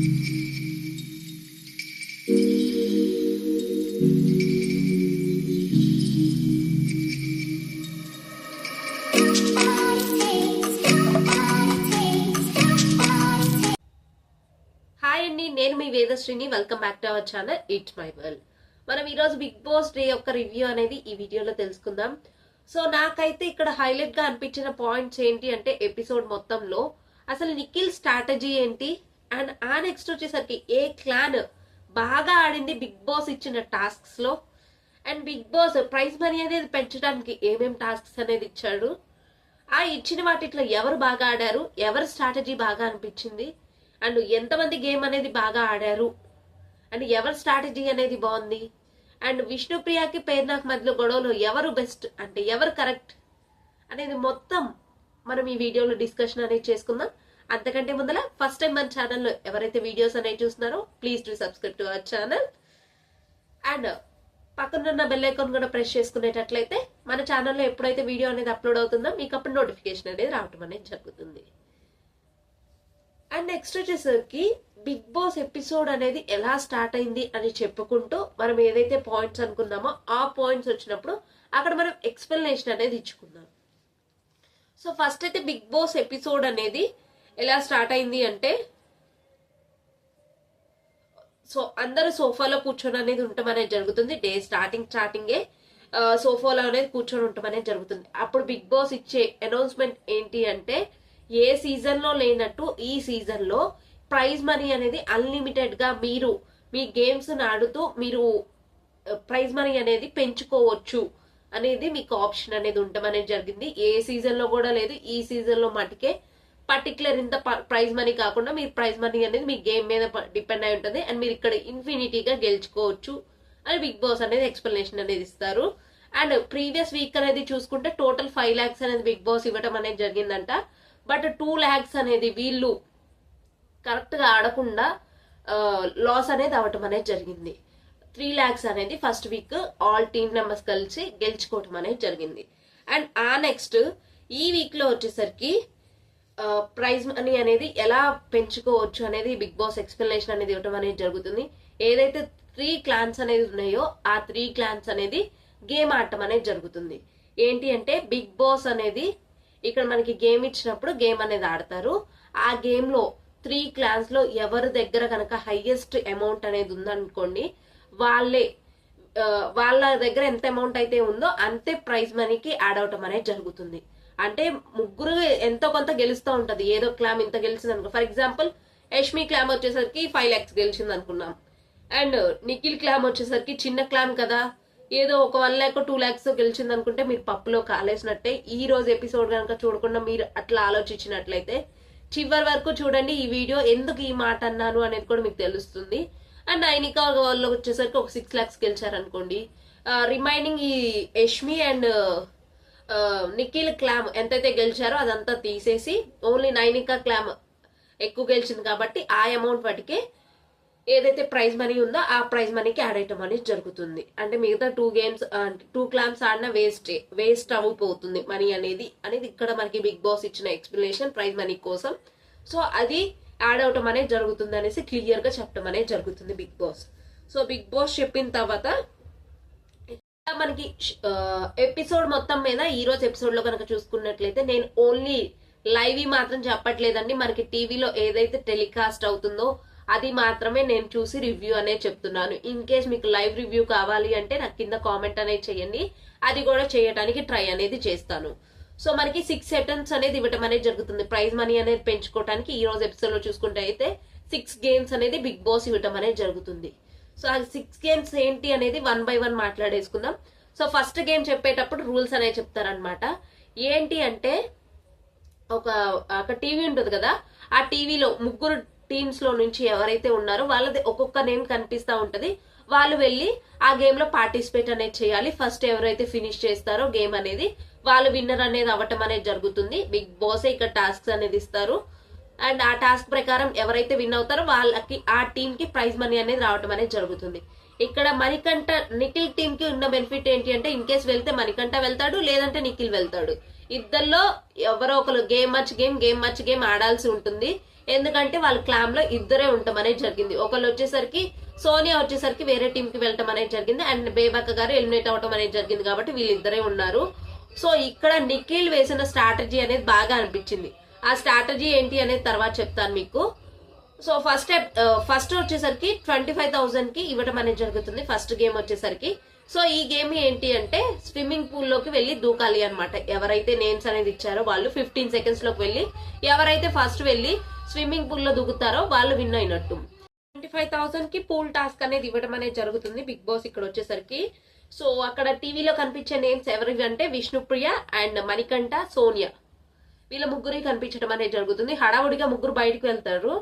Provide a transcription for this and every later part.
Hi అండి, నేను మీ వేదశ్రీని. Welcome back to our channel it's my world. మనం ఈరోజు బిగ్ బాస్ డే యొక్క రివ్యూ అనేది ఈ వీడియోలో తెలుసుకుందాం. సో నాకైతే ఇక్కడ హైలైట్ గా అనిపించిన పాయింట్స్ ఏంటి అంటే, ఎపిసోడ్ మొత్తంలో అసలు నిఖిల్ స్ట్రాటజీ ఏంటి, అండ్ ఆ నెక్స్ట్ వచ్చేసరికి ఏ క్లాన్ బాగా ఆడింది బిగ్ బాస్ ఇచ్చిన టాస్క్స్ లో, and Bigg Boss prize money అనేది పెంచడానికి ఏమేం టాస్క్స్ అనేది ఇచ్చాడు, ఆ ఇచ్చిన వాటిలో ఎవరు బాగా ఆడారు, ఎవరి స్ట్రాటజీ బాగా అనిపించింది, అండ్ ఎంతమంది గేమ్ అనేది బాగా ఆడారు, అండ్ ఎవరి స్ట్రాటజీ అనేది బాగుంది, అండ్ విష్ణుప్రియకి పేర్నాక్ మధ్యలో గొడవలో ఎవరు బెస్ట్ అంటే ఎవరు కరెక్ట్ అనేది మొత్తం మనం ఈ వీడియోలో డిస్కషన్ అనేది చేసుకుందాం. అంతకంటే ముందర ఫస్ట్ టైం మన ఛానల్లో ఎవరైతే వీడియోస్ అనేవి చూస్తున్నారో please to subscribe to our channel, and పక్కనున్న బెల్ ఐకాన్ కూడా ప్రెస్ చేసుకునేటట్లయితే మన ఛానల్లో ఎప్పుడైతే వీడియో అనేది అప్లోడ్ అవుతుందో మీకు అప్పుడు నోటిఫికేషన్ అనేది రావటం అనేది జరుగుతుంది. అండ్ నెక్స్ట్ వచ్చేసరికి బిగ్ బాస్ ఎపిసోడ్ అనేది ఎలా స్టార్ట్ అయింది అని చెప్పుకుంటూ మనం ఏదైతే పాయింట్స్ అనుకున్నామో ఆ పాయింట్స్ వచ్చినప్పుడు అక్కడ మనం ఎక్స్ప్లెనేషన్ అనేది ఇచ్చుకుందాం. సో ఫస్ట్ అయితే బిగ్ బాస్ ఎపిసోడ్ అనేది ఎలా స్టార్ట్ అయింది అంటే, సో అందరూ సోఫాలో కూర్చొని అనేది ఉండటం అనేది జరుగుతుంది. డే స్టార్టింగే సోఫాలో అనేది కూర్చొని ఉండటం అనేది జరుగుతుంది. అప్పుడు బిగ్ బాస్ ఇచ్చే అనౌన్స్మెంట్ ఏంటి అంటే, ఏ సీజన్ లో లేనట్టు ఈ సీజన్ లో ప్రైజ్ మనీ అనేది అన్లిమిటెడ్ గా మీరు మీ గేమ్స్ ఆడుతూ మీరు ప్రైజ్ మనీ అనేది పెంచుకోవచ్చు అనేది మీకు ఆప్షన్ అనేది ఉండటం అనేది జరిగింది. ఏ సీజన్ లో కూడా లేదు, ఈ సీజన్ లో మటుకే పర్టికులర్ ఇంత ప్రైజ్ మనీ కాకుండా మీరు ప్రైజ్ మనీ అనేది మీ గేమ్ మీద డిపెండ్ అయి ఉంటుంది, అండ్ మీరు ఇక్కడ ఇన్ఫినిటీగా గెలుచుకోవచ్చు అని బిగ్ బాస్ అనేది ఎక్స్ప్లెనేషన్ అనేది ఇస్తారు. అండ్ ప్రీవియస్ వీక్ అనేది చూసుకుంటే టోటల్ 5 lakhs అనేది బిగ్ బాస్ ఇవ్వడం అనేది జరిగిందంట. బట్ 2 lakhs అనేది వీళ్ళు కరెక్ట్ గా ఆడకుండా లాస్ అనేది అవటం అనేది జరిగింది. 3 lakhs అనేది first week all team members కలిసి గెలుచుకోవటం అనేది జరిగింది. అండ్ ఆ నెక్స్ట్ ఈ వీక్ లో వచ్చేసరికి ప్రైజ్ మనీ అనేది ఎలా పెంచుకోవచ్చు అనేది బిగ్ బాస్ ఎక్స్ప్లెనేషన్ అనేది ఇవ్వటం అనేది జరుగుతుంది. ఏదైతే 3 clans అనేది ఉన్నాయో ఆ 3 clans అనేది గేమ్ ఆడటం అనేది జరుగుతుంది. ఏంటి అంటే, బిగ్ బాస్ అనేది ఇక్కడ మనకి గేమ్ ఇచ్చినప్పుడు గేమ్ అనేది ఆడతారు. ఆ గేమ్ లో 3 clans లో ఎవరి దగ్గర కనుక హైయెస్ట్ అమౌంట్ అనేది ఉందనుకోండి, వాళ్ళ దగ్గర ఎంత అమౌంట్ అయితే ఉందో అంతే ప్రైజ్ మనీకి యాడ్ అవటం అనేది జరుగుతుంది. అంటే ముగ్గురు ఎంతో కొంత గెలుస్తూ ఉంటది. ఏదో క్లామ్ ఇంత గెలిచింది అనుకో, ఫర్ ఎగ్జాంపుల్ యష్మి క్లామ్ వచ్చేసరికి 5 lakhs గెలిచింది అనుకున్నాం, అండ్ నిఖిల్ క్లామ్ వచ్చేసరికి చిన్న క్లామ్ కదా, ఏదో ఒక 1 lakh 2 lakhs గెలిచింది అనుకుంటే మీరు పప్పులో కాలేసినట్టే. ఈ రోజు ఎపిసోడ్ కనుక చూడకుండా మీరు అట్లా ఆలోచించినట్లయితే చివరి వరకు చూడండి ఈ వీడియో, ఎందుకు ఈ మాట అన్నాను అనేది కూడా మీకు తెలుస్తుంది. అండ్ నైనికా వాళ్ళు వచ్చేసరికి ఒక 6 lakhs గెలిచారనుకోండి, రిమైనింగ్ ఈ యష్మి అండ్ నిఖిల్ క్లామ్ ఎంతైతే గెలిచారో అదంతా తీసేసి ఓన్లీ నైనికా క్లామ్ ఎక్కువ గెలిచింది కాబట్టి ఆ అమౌంట్ వాటికి ఏదైతే ప్రైజ్ మనీ ఉందో ఆ ప్రైజ్ మనీకి యాడ్ అయ్యటం అనేది జరుగుతుంది. అంటే మిగతా 2 clans ఆడిన వేస్ట్ అయిపోతుంది మనీ అనేది ఇక్కడ మనకి బిగ్ బాస్ ఇచ్చిన ఎక్స్ప్లెనేషన్ ప్రైజ్ మనీ కోసం. సో అది యాడ్ అవటం అనేది జరుగుతుంది అనేసి క్లియర్ గా చెప్పడం అనేది జరుగుతుంది Bigg Boss. So Bigg Boss చెప్పిన తర్వాత మనకి ఎపిసోడ్ మొత్తం మీద ఈ రోజు ఎపిసోడ్ లో కనుక చూసుకున్నట్లయితే, నేను ఓన్లీ లైవ్ మాత్రం చెప్పట్లేదండి. మనకి టీవీలో ఏదైతే టెలికాస్ట్ అవుతుందో అది మాత్రమే నేను చూసి రివ్యూ అనేది చెప్తున్నాను. ఇన్ కేస్ మీకు లైవ్ రివ్యూ కావాలి అంటే నాకు కింద కామెంట్ అనేది చేయండి, అది కూడా చేయడానికి ట్రై అనేది చేస్తాను. సో మనకి 6 అటెంప్ట్స్ అనేది ఇవ్వటం అనేది జరుగుతుంది ప్రైజ్ మనీ అనేది పెంచుకోవడానికి. ఈ రోజు ఎపిసోడ్ లో చూసుకుంటే అయితే 6 games అనేది బిగ్ బాస్ ఇవ్వటం అనేది జరుగుతుంది. సో ఆ 6 games ఏంటి అనేది 1 by 1 మాట్లాడేసుకుందాం. సో ఫస్ట్ గేమ్ చెప్పేటప్పుడు రూల్స్ అనేవి చెప్తారనమాట. ఏంటి అంటే, ఒక టీవీ ఉంటుంది కదా, ఆ టీవీలో ముగ్గురు టీమ్స్ లో నుంచి ఎవరైతే ఉన్నారో వాళ్ళది ఒక్కొక్క నేమ్ కనిపిస్తా ఉంటది. వాళ్ళు వెళ్ళి ఆ గేమ్ లో పార్టిసిపేట్ అనేది చేయాలి. ఫస్ట్ ఎవరైతే ఫినిష్ చేస్తారో గేమ్ అనేది వాళ్ళు విన్నర్ అనేది అవ్వటం అనేది జరుగుతుంది. బిగ్ బాస్ ఇక్కడ టాస్క్స్ అనేది ఇస్తారు, అండ్ ఆ టాస్క్ ప్రకారం ఎవరైతే విన్ అవుతారో వాళ్ళకి ఆ టీమ్ కి ప్రైజ్ మనీ అనేది రావటం అనేది జరుగుతుంది. ఇక్కడ మణికంఠ నిఖిల్ టీమ్ కి ఉన్న బెనిఫిట్ ఏంటి అంటే, ఇన్ కేస్ వెళ్తే మణికంఠ వెళ్తాడు, లేదంటే నిఖిల్ వెళ్తాడు. ఇద్దల్లో ఎవరో ఒకరు గేమ్ మచ్ గేమ్ ఆడాల్సి ఉంటుంది. ఎందుకంటే వాళ్ళ క్లామ్ లో ఇద్దరే ఉండటం అనేది జరిగింది. ఒకళ్ళు వచ్చేసరికి సోనియా వచ్చేసరికి వేరే టీం కి వెళ్ళటం అనేది జరిగింది, అండ్ బేబక్క గారు ఎలిమినేట్ అవటం అనేది జరిగింది. కాబట్టి వీళ్ళిద్దరే ఉన్నారు. సో ఇక్కడ నిఖిల్ వేసిన స్ట్రాటజీ అనేది బాగా అనిపించింది. ఆ స్ట్రాటజీ ఏంటి అనేది తర్వాత చెప్తాను మీకు. సో ఫస్ట్ వచ్చేసరికి 25,000 కి ఇవ్వడం అనేది జరుగుతుంది ఫస్ట్ గేమ్ వచ్చేసరికి. సో ఈ గేమ్ ఏంటి అంటే స్విమ్మింగ్ పూల్ లోకి వెళ్ళి దూకాలి అనమాట. ఎవరైతే నేమ్స్ అనేది ఇచ్చారో వాళ్ళు 15 సెకండ్స్ లోకి వెళ్ళి ఎవరైతే ఫస్ట్ వెళ్ళి స్విమ్మింగ్ పూల్ లో దూకుతారో వాళ్ళు విన్ అయినట్టు. 25,000 కి పూల్ టాస్క్ అనేది ఇవ్వడం అనేది జరుగుతుంది బిగ్ బాస్ ఇక్కడ వచ్చేసరికి. సో అక్కడ టీవీలో కనిపించే నేమ్స్ ఎవరివి అంటే విష్ణుప్రియ అండ్ మణికంఠ, సోనియా, వీళ్ళ ముగ్గురికి కనిపించడం అనేది జరుగుతుంది. హడావుడిగా ముగ్గురు బయటకు వెళ్తారు.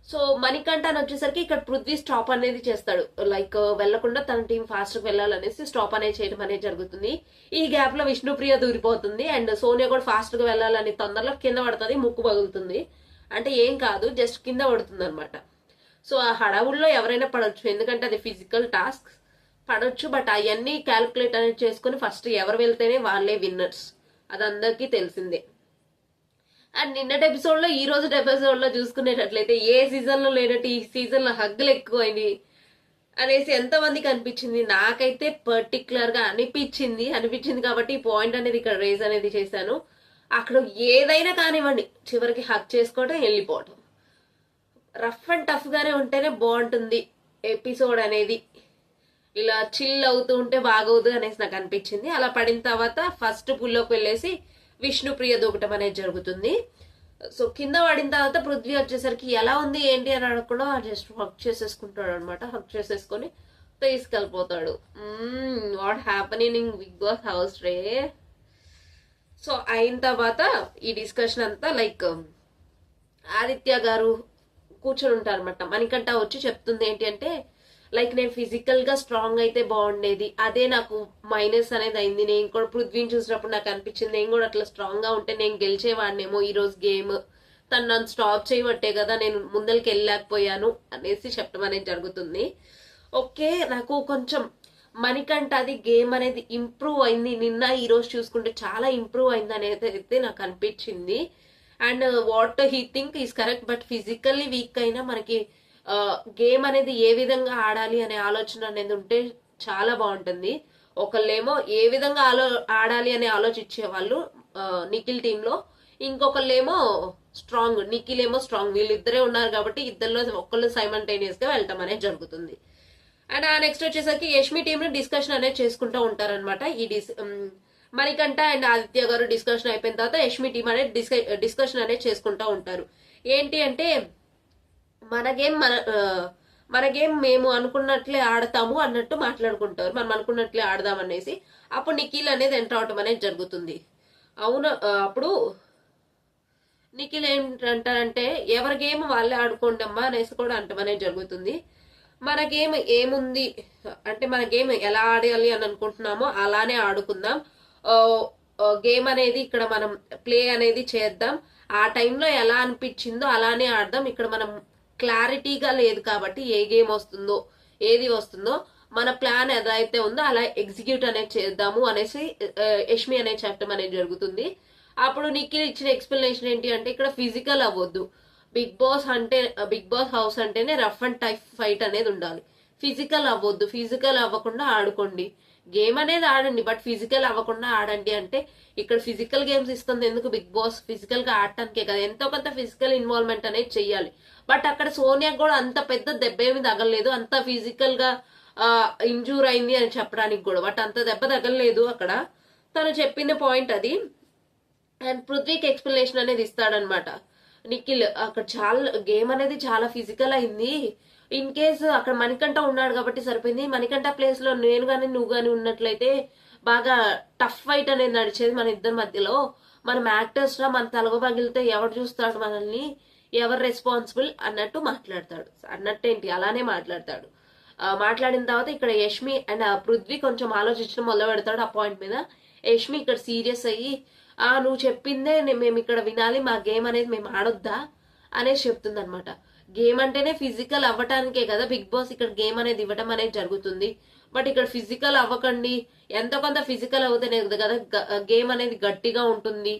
సో మణికంఠ వచ్చేసరికి ఇక్కడ పృథ్వీ స్టాప్ అనేది చేస్తాడు, లైక్ వెళ్లకుండా తన టీం ఫాస్ట్ గా వెళ్ళాలనేసి స్టాప్ అనేది చేయడం అనేది జరుగుతుంది. ఈ గ్యాప్ లో విష్ణుప్రియ దూరిపోతుంది అండ్ సోనియా కూడా ఫాస్ట్ గా వెళ్ళాలని తొందరలో కింద పడుతుంది, ముక్కు పగులుతుంది. అంటే ఏం కాదు, జస్ట్ కింద పడుతుంది అనమాట. సో ఆ హడావుల్లో ఎవరైనా పడవచ్చు, ఎందుకంటే అది ఫిజికల్ టాస్క్, పడవచ్చు. బట్ అవన్నీ క్యాల్కులేట్ అనేది చేసుకుని ఫస్ట్ ఎవరు వెళ్తేనే వాళ్ళే విన్నర్స్, అది అందరికీ తెలిసిందే. అండ్ నిన్నటి ఎపిసోడ్ లో ఈ రోజు ఎపిసోడ్ లో చూసుకునేటట్లయితే ఏ సీజన్ లో లేనట్టు ఈ సీజన్ లో హగ్గులు ఎక్కువైనాయి అనేసి ఎంతమందికి అనిపించింది. నాకైతే పర్టికులర్ గా అనిపించింది కాబట్టి ఈ పాయింట్ అనేది ఇక్కడ రేజ్ అనేది చేశాను. అక్కడ ఏదైనా కానివ్వండి చివరికి హగ్ చేసుకోవడం, వెళ్ళిపోవటం, రఫ్ అండ్ టఫ్ గానే ఉంటేనే బాగుంటుంది ఎపిసోడ్ అనేది. ఇలా చిల్ అవుతూ ఉంటే బాగోదు అనేసి నాకు అనిపించింది. అలా పడిన తర్వాత ఫస్ట్ పుల్లోకి వెళ్ళేసి విష్ణుప్రియ దూకటం అనేది జరుగుతుంది. సో కింద పడిన తర్వాత పృథ్వీ వచ్చేసరికి ఎలా ఉంది ఏంటి అని అడగకుండా జస్ట్ హక్ చేసేసుకుంటాడు అనమాట. హక్ చేసేసుకొని తీసుకెళ్ళిపోతాడు. What happening in Bigg Boss house రే. సో అయిన తర్వాత ఈ డిస్కషన్ అంతా లైక్ ఆదిత్య గారు కూర్చొని ఉంటారు అనమాట. మణికంఠ వచ్చి చెప్తుంది ఏంటి అంటే లైక్ నేను ఫిజికల్ గా స్ట్రాంగ్ అయితే బాగుండేది, అదే నాకు మైనస్ అనేది అయింది. నేను కూడా పృథ్వీని చూసినప్పుడు నాకు అనిపించింది నేను కూడా అట్లా స్ట్రాంగ్ గా ఉంటే నేను గెలిచేవాడినేమో ఈ రోజు గేమ్, తను నన్ను స్టాప్ చేయబట్టే కదా నేను ముందరికి వెళ్ళలేకపోయాను అనేసి చెప్పడం అనేది జరుగుతుంది. ఓకే, నాకు కొంచెం మణికంఠ అది గేమ్ అనేది ఇంప్రూవ్ అయింది, నిన్న ఈ రోజు చూసుకుంటే చాలా ఇంప్రూవ్ అయింది అనేది అయితే నాకు అనిపించింది. And what he think is correct. But physically week అయినా మనకి గేమ్ అనేది ఏ విధంగా ఆడాలి అనే ఆలోచన అనేది ఉంటే చాలా బాగుంటుంది. ఒకళ్ళేమో ఏ విధంగా ఆడాలి అనే ఆలోచించే వాళ్ళు నిఖిల్ టీమ్ లో, ఇంకొకళ్ళేమో స్ట్రాంగ్, నిఖిల్ ఏమో స్ట్రాంగ్, వీళ్ళిద్దరే ఉన్నారు కాబట్టి ఇద్దరిలో ఒకళ్ళు సైమల్టేనియస్ గా వెళ్ళటం అనేది జరుగుతుంది. అండ్ ఆ నెక్స్ట్ వచ్చేసరికి యష్మి టీమ్ ని డిస్కషన్ అనేది చేసుకుంటూ ఉంటారనమాట. ఈ మణికంఠ అండ్ ఆదిత్య గారు డిస్కషన్ అయిపోయిన తర్వాత యష్మి టీం అనేది డిస్కషన్ అనేది చేసుకుంటూ ఉంటారు. ఏంటి అంటే మన గేమ్ మేము అనుకున్నట్లే ఆడతాము అన్నట్టు మాట్లాడుకుంటారు, మనం అనుకున్నట్లే ఆడదాం అనేసి. అప్పుడు నిఖిల్ అనేది ఎంటర్ అవటం అనేది జరుగుతుంది. అవును, అప్పుడు నిఖిల్ ఏంటంటారంటే ఎవరి గేమ్ వాళ్ళే ఆడుకోండి అమ్మా అనేసి కూడా అంటం అనేది జరుగుతుంది. మన గేమ్ ఏముంది అంటే మన గేమ్ ఎలా ఆడాలి అని అనుకుంటున్నామో అలానే ఆడుకుందాం. గేమ్ అనేది ఇక్కడ మనం ప్లే అనేది చేద్దాం, ఆ టైంలో ఎలా అనిపించిందో అలానే ఆడదాం. ఇక్కడ మనం క్లారిటీగా లేదు కాబట్టి ఏ గేమ్ వస్తుందో ఏది వస్తుందో మన ప్లాన్ ఏదైతే ఉందో అలా ఎగ్జిక్యూట్ అనేది చేద్దాము అనేసి యష్మి అనేది చెప్పడం అనేది జరుగుతుంది. అప్పుడు నిఖిల్ ఇచ్చిన ఎక్స్ప్లెనేషన్ ఏంటి అంటే ఇక్కడ ఫిజికల్ అవ్వద్దు, బిగ్ బాస్ హౌస్ అంటేనే రఫ్ అండ్ టైప్ ఫైట్ అనేది ఉండాలి, ఫిజికల్ అవ్వద్దు, ఫిజికల్ అవ్వకుండా ఆడుకోండి, గేమ్ అనేది ఆడండి బట్ ఫిజికల్ అవ్వకుండా ఆడండి. అంటే ఇక్కడ ఫిజికల్ గేమ్స్ ఇస్తుంది ఎందుకు, బిగ్ బాస్ ఫిజికల్ గా ఆడటానికే కదా, ఎంతో కొంత ఫిజికల్ ఇన్వాల్వ్మెంట్ అనేది చెయ్యాలి. బట్ అక్కడ సోనియా కూడా అంత పెద్ద దెబ్బ ఏమి తగలలేదు, అంత ఫిజికల్ గా ఇంజూర్ అయింది అని చెప్పడానికి కూడా, బట్ అంత దెబ్బ తగలలేదు అక్కడ. తను చెప్పిన పాయింట్ అది. అండ్ పృథ్వీకి ఎక్స్ప్లెనేషన్ అనేది ఇస్తాడనమాట నిఖిల్. అక్కడ చాలా గేమ్ అనేది చాలా ఫిజికల్ అయింది, ఇన్ కేసు అక్కడ మణికంఠ ఉన్నాడు కాబట్టి సరిపోయింది, మణికంఠ ప్లేస్ లో నేను గాని నువ్వు గాని ఉన్నట్లయితే బాగా టఫ్ ఫైట్ అనేది నడిచేది మన ఇద్దరి మధ్యలో. మనం యాక్టర్స్ రా, మన తలగ పగిలితే ఎవరు చూస్తాడు మనల్ని, ఎవరు రెస్పాన్సిబుల్ అన్నట్టు మాట్లాడతాడు. అన్నట్టేంటి అలానే మాట్లాడతాడు. మాట్లాడిన తర్వాత ఇక్కడ యష్మి అండ్ పృథ్వీ కొంచెం ఆలోచించడం మొదలు పెడతాడు ఆ పాయింట్ మీద. యష్మి ఇక్కడ సీరియస్ అయ్యి నువ్వు చెప్పిందే మేము ఇక్కడ వినాలి, మా గేమ్ అనేది మేము ఆడొద్దా అనేసి చెప్తుంది అనమాట. గేమ్ అంటేనే ఫిజికల్ అవ్వటానికే కదా బిగ్ బాస్ ఇక్కడ గేమ్ అనేది ఇవ్వటం అనేది జరుగుతుంది, బట్ ఇక్కడ ఫిజికల్ అవ్వకండి, ఎంత కొంత ఫిజికల్ అవుతేనే కదా గేమ్ అనేది గట్టిగా ఉంటుంది,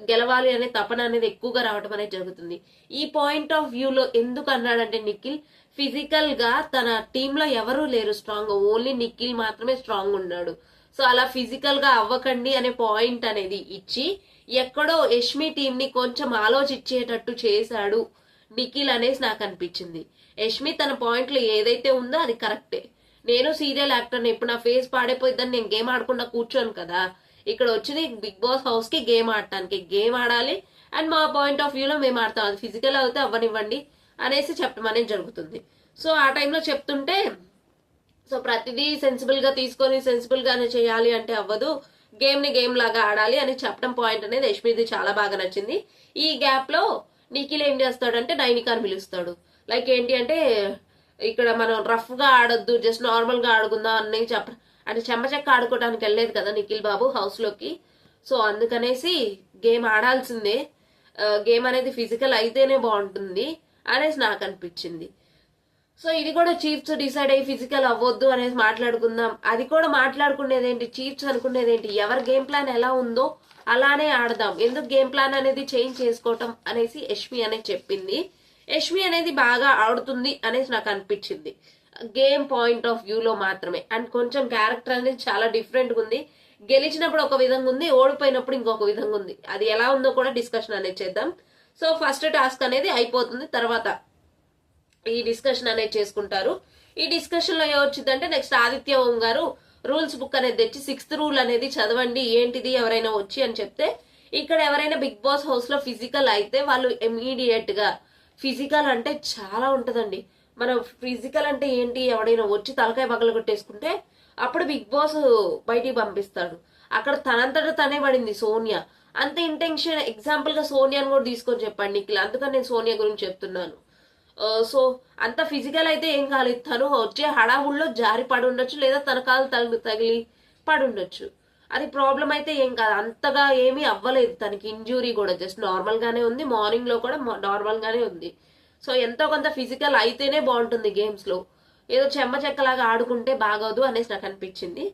గెలవాలి అనే తపన అనేది ఎక్కువగా రావడం అనేది జరుగుతుంది. ఈ పాయింట్ ఆఫ్ వ్యూలో ఎందుకు అన్నాడంటే నిఖిల్, ఫిజికల్ గా తన టీంలో ఎవరూ లేరు స్ట్రాంగ్, ఓన్లీ నిఖిల్ మాత్రమే స్ట్రాంగ్ ఉన్నాడు. సో అలా ఫిజికల్ గా అవ్వకండి అనే పాయింట్ అనేది ఇచ్చి ఎక్కడో యష్మి టీం ని కొంచెం ఆలోచించేటట్టు చేశాడు నిఖిల్ అనేసి నాకు అనిపించింది. యష్మి తన పాయింట్ లో ఏదైతే ఉందో అది కరెక్టే. నేను సీరియల్ యాక్టర్, ఇప్పుడు నా ఫేస్ పాడైపోయిద్దని నేను గేమ్ ఆడకుండా కూర్చోను కదా. ఇక్కడ వచ్చింది బిగ్ బాస్ హౌస్ కి గేమ్ ఆడటానికి, గేమ్ ఆడాలి అండ్ మా పాయింట్ ఆఫ్ వ్యూలో మేము ఆడతాం, అది ఫిజికల్ అయితే అవ్వనివ్వండి అనేసి చెప్పడం అనేది జరుగుతుంది. సో ఆ టైంలో చెప్తుంటే, సో ప్రతిదీ సెన్సిబుల్ గా తీసుకొని సెన్సిబుల్ గానే చేయాలి అంటే అవ్వదు, గేమ్ ని గేమ్ లాగా ఆడాలి అని చెప్పడం పాయింట్ అనేది యష్మిది చాలా బాగా నచ్చింది. ఈ గ్యాప్ లో నిఖిల్ ఏం చేస్తాడంటే నైనికాని పిలుస్తాడు. లైక్ ఏంటి అంటే, ఇక్కడ మనం రఫ్ గా ఆడొద్దు, జస్ట్ నార్మల్ గా ఆడుకుందాం అని అంటే చెమ్మచెక్క ఆడుకోవడానికి వెళ్ళలేదు కదా నిఖిల్ బాబు హౌస్ లోకి. సో అందుకనేసి గేమ్ ఆడాల్సిందే, గేమ్ అనేది ఫిజికల్ అయితేనే బాగుంటుంది అనేసి నాకు అనిపించింది. సో ఇది కూడా చీఫ్స్ డిసైడ్ అయ్యి ఫిజికల్ అవ్వద్దు అనేది మాట్లాడుకుందాం. అది కూడా మాట్లాడుకునేది ఏంటి, చీఫ్స్ అనుకునేది ఏంటి, ఎవరి గేమ్ ప్లాన్ ఎలా ఉందో అలానే ఆడదాం, ఎందుకు గేమ్ ప్లాన్ అనేది చేంజ్ చేసుకోవటం అనేసి యష్మి అనేది చెప్పింది. యష్మి అనేది బాగా ఆడుతుంది అనేసి నాకు అనిపించింది గేమ్ పాయింట్ ఆఫ్ వ్యూలో మాత్రమే. అండ్ కొంచెం క్యారెక్టర్ అనేది చాలా డిఫరెంట్ గా ఉంది, గెలిచినప్పుడు ఒక విధంగా ఉంది, ఓడిపోయినప్పుడు ఇంకొక విధంగా ఉంది. అది ఎలా ఉందో కూడా డిస్కషన్ అనేది చేద్దాం. సో ఫస్ట్ టాస్క్ అనేది అయిపోతుంది, తర్వాత ఈ డిస్కషన్ అనేది చేసుకుంటారు. ఈ డిస్కషన్ లో ఏమొచ్చిందంటే, నెక్స్ట్ ఆదిత్య ఓం గారు రూల్స్ బుక్ అనేది తెచ్చి 6th రూల్ అనేది చదవండి ఏంటిది ఎవరైనా వచ్చి అని చెప్తే, ఇక్కడ ఎవరైనా బిగ్ బాస్ హౌస్ లో ఫిజికల్ అయితే వాళ్ళు ఇమీడియట్ గా, ఫిజికల్ అంటే చాలా ఉంటదండి, మనం ఫిజికల్ అంటే ఏంటి, ఎవడైనా వచ్చి తలకాయ పగల కొట్టేసుకుంటే అప్పుడు బిగ్ బాస్ బయటికి పంపిస్తాడు. అక్కడ తనంతట తనే పడింది సోనియా, అంత ఇంటెన్షన్. ఎగ్జాంపుల్ గా సోనియాని కూడా తీసుకొని చెప్పండి నిఖిల్, అందుకని నేను సోనియా గురించి చెప్తున్నాను. సో అంత ఫిజికల్ అయితే ఏం కాలేదు, తను వచ్చే హడావుల్లో జారి పడి ఉండొచ్చు, లేదా తన కాలు తగిలి పడి ఉండొచ్చు, అది ప్రాబ్లం అయితే ఏం కాదు, అంతగా ఏమీ అవ్వలేదు తనకి, ఇంజురీ కూడా జస్ట్ నార్మల్ గానే ఉంది, మార్నింగ్ లో కూడా నార్మల్ గానే ఉంది. సో ఎంతో కొంత ఫిజికల్ అయితేనే బాగుంటుంది గేమ్స్ లో, ఏదో చెమ్మ చెక్కలాగా ఆడుకుంటే బాగోదు అనేసి నాకు అనిపించింది.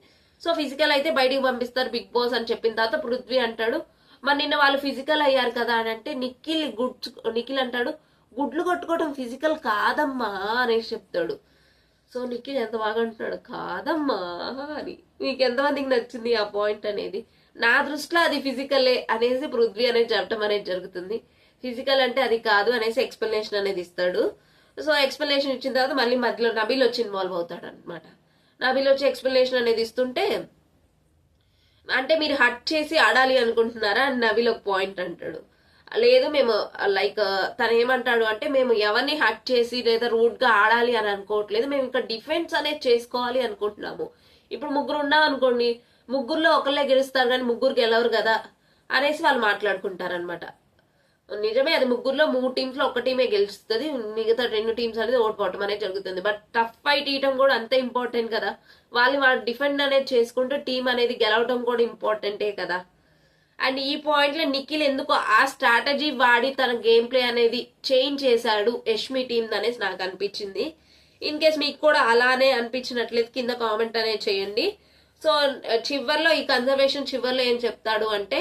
సో ఫిజికల్ అయితే బయటికి పంపిస్తారు బిగ్ బాస్ అని చెప్పిన తర్వాత పృథ్వీ అంటాడు, మరి నిన్న వాళ్ళు ఫిజికల్ అయ్యారు కదా అని అంటే, నిఖిల్ అంటాడు గుడ్లు కొట్టుకోవడం ఫిజికల్ కాదమ్మా అనేసి చెప్తాడు. సో నిఖిల్ ఎంత బాగా అంటున్నాడు కాదమ్మా అని. మీకు ఎంతమందికి నచ్చింది ఆ పాయింట్ అనేది? నా దృష్టిలో అది ఫిజికలే అనేసి పృథ్వీ అనేది చెప్పడం అనేది జరుగుతుంది. ఫిజికల్ అంటే అది కాదు అనేసి ఎక్స్ప్లెనేషన్ అనేది ఇస్తాడు. సో ఎక్స్ప్లెనేషన్ ఇచ్చిన తర్వాత మళ్ళీ మధ్యలో నబీల్ వచ్చి ఇన్వాల్వ్ అవుతాడు అనమాట. నబీల్ వచ్చి ఎక్స్ప్లెనేషన్ అనేది ఇస్తుంటే, అంటే మీరు హట్ చేసి ఆడాలి అనుకుంటున్నారా అని నబీల్ ఒక పాయింట్ అంటాడు. లేదు మేము లైక్ తను ఏమంటాడు అంటే, మేము ఎవరిని హట్ చేసి లేదా రూడ్ గా ఆడాలి అని అనుకోవట్లేదు, మేము ఇక్కడ డిఫెన్స్ అనేది చేసుకోవాలి అనుకుంటున్నాము. ఇప్పుడు ముగ్గురు ఉన్నాం అనుకోండి, ముగ్గురులో ఒకళ్ళే గెలుస్తారు కానీ ముగ్గురు గెలవరు కదా అనేసి వాళ్ళు మాట్లాడుకుంటారనమాట. నిజమే, అది ముగ్గురులో 3 టీమ్స్ లో ఒక టీమే గెలుస్తుంది, మిగతా 2 టీమ్స్ అనేది ఓడిపోవటం అనేది జరుగుతుంది. బట్ టఫ్ ఫైట్ ఇయటం కూడా అంతే ఇంపార్టెంట్ కదా, వాళ్ళు డిఫెండ్ అనేది చేసుకుంటూ టీం అనేది గెలవడం కూడా ఇంపార్టెంటే కదా. అండ్ ఈ పాయింట్ లో నిఖిల్ ఎందుకు ఆ స్ట్రాటజీ వాడి తన గేమ్ ప్లే అనేది చేంజ్ చేశాడు యష్మి టీమ్ అనేసి నాకు అనిపించింది. ఇన్ కేస్ మీకు కూడా అలానే అనిపించినట్లయితే కింద కామెంట్ అనేది చేయండి. సో చివర్లో ఈ కన్జర్వేషన్ చివర్లో ఏం చెప్తాడు అంటే,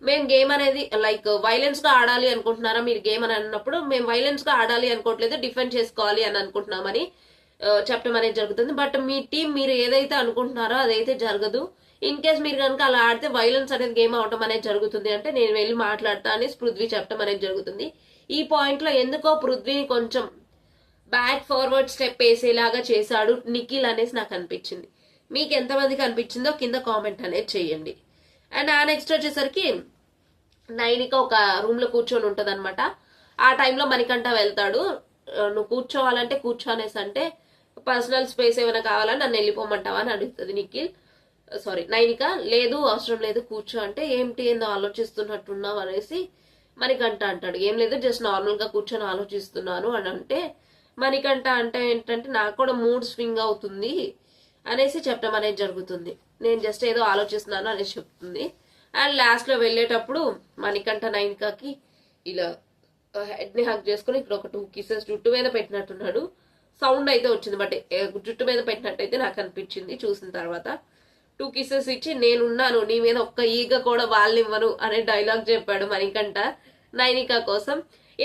మేము గేమ్ అనేది లైక్ వైలెన్స్ గా ఆడాలి అనుకుంటున్నారా మీరు గేమ్ అని అన్నప్పుడు, మేము వైలెన్స్ గా ఆడాలి అనుకోవట్లేదు, డిఫెండ్ చేసుకోవాలి అని అనుకుంటున్నామని చెప్పడం అనేది జరుగుతుంది. బట్ మీ టీం మీరు ఏదైతే అనుకుంటున్నారో అదైతే జరగదు. ఇన్ కేస్ మీరు కనుక అలా ఆడితే వైలెన్స్ అనేది గేమ్ అవటం అనేది జరుగుతుంది అంటే నేను వెళ్ళి మాట్లాడతా అనేసి పృథ్వీ చెప్పడం అనేది జరుగుతుంది. ఈ పాయింట్ లో ఎందుకో పృథ్వీని కొంచెం బ్యాక్ ఫార్వర్డ్ స్టెప్ వేసేలాగా చేశాడు నిఖిల్ అనేసి నాకు అనిపించింది. మీకు ఎంతమందికి అనిపించిందో కింద కామెంట్ అనేది చేయండి. అండ్ ఆ నెక్స్ట్ వచ్చేసరికి నైనిక ఒక రూమ్ లో కూర్చొని ఉంటది అనమాట. ఆ టైంలో మణికంఠ వెళ్తాడు, నువ్వు కూర్చోవాలంటే కూర్చో అనేసి అంటే, పర్సనల్ స్పేస్ ఏమైనా కావాలని నన్ను వెళ్ళిపోమంటావా అని అడుగుతుంది నైనిక. లేదు అవసరం లేదు కూర్చో అంటే, ఏందో ఆలోచిస్తున్నట్టున్నావు అనేసి మణికంఠ అంటాడు. ఏం లేదు జస్ట్ నార్మల్ గా కూర్చొని ఆలోచిస్తున్నాను అని అంటే, మణికంఠ అంటే ఏంటంటే నాకు కూడా మూడ్ స్వింగ్ అవుతుంది అనేసి చెప్పడం అనేది జరుగుతుంది. నేను జస్ట్ ఏదో ఆలోచిస్తున్నాను అనేసి చెప్తుంది. అండ్ లాస్ట్ లో వెళ్ళేటప్పుడు మణికంఠ నైనికకి ఇలా హెడ్ ని హక్ చేసుకుని ఇక్కడ ఒక 2 కిసెస్ జుట్టు మీద పెట్టినట్టున్నాడు. సౌండ్ అయితే వచ్చింది, బట్ జుట్టు మీద పెట్టినట్టయితే నాకు అనిపించింది చూసిన తర్వాత. 2 kisses ఇచ్చి నేనున్నాను నీ మీద ఒక్క ఈగ కూడా వాళ్ళనివ్వను అనే డైలాగ్ చెప్పాడు మణికంఠ నైనిక కోసం.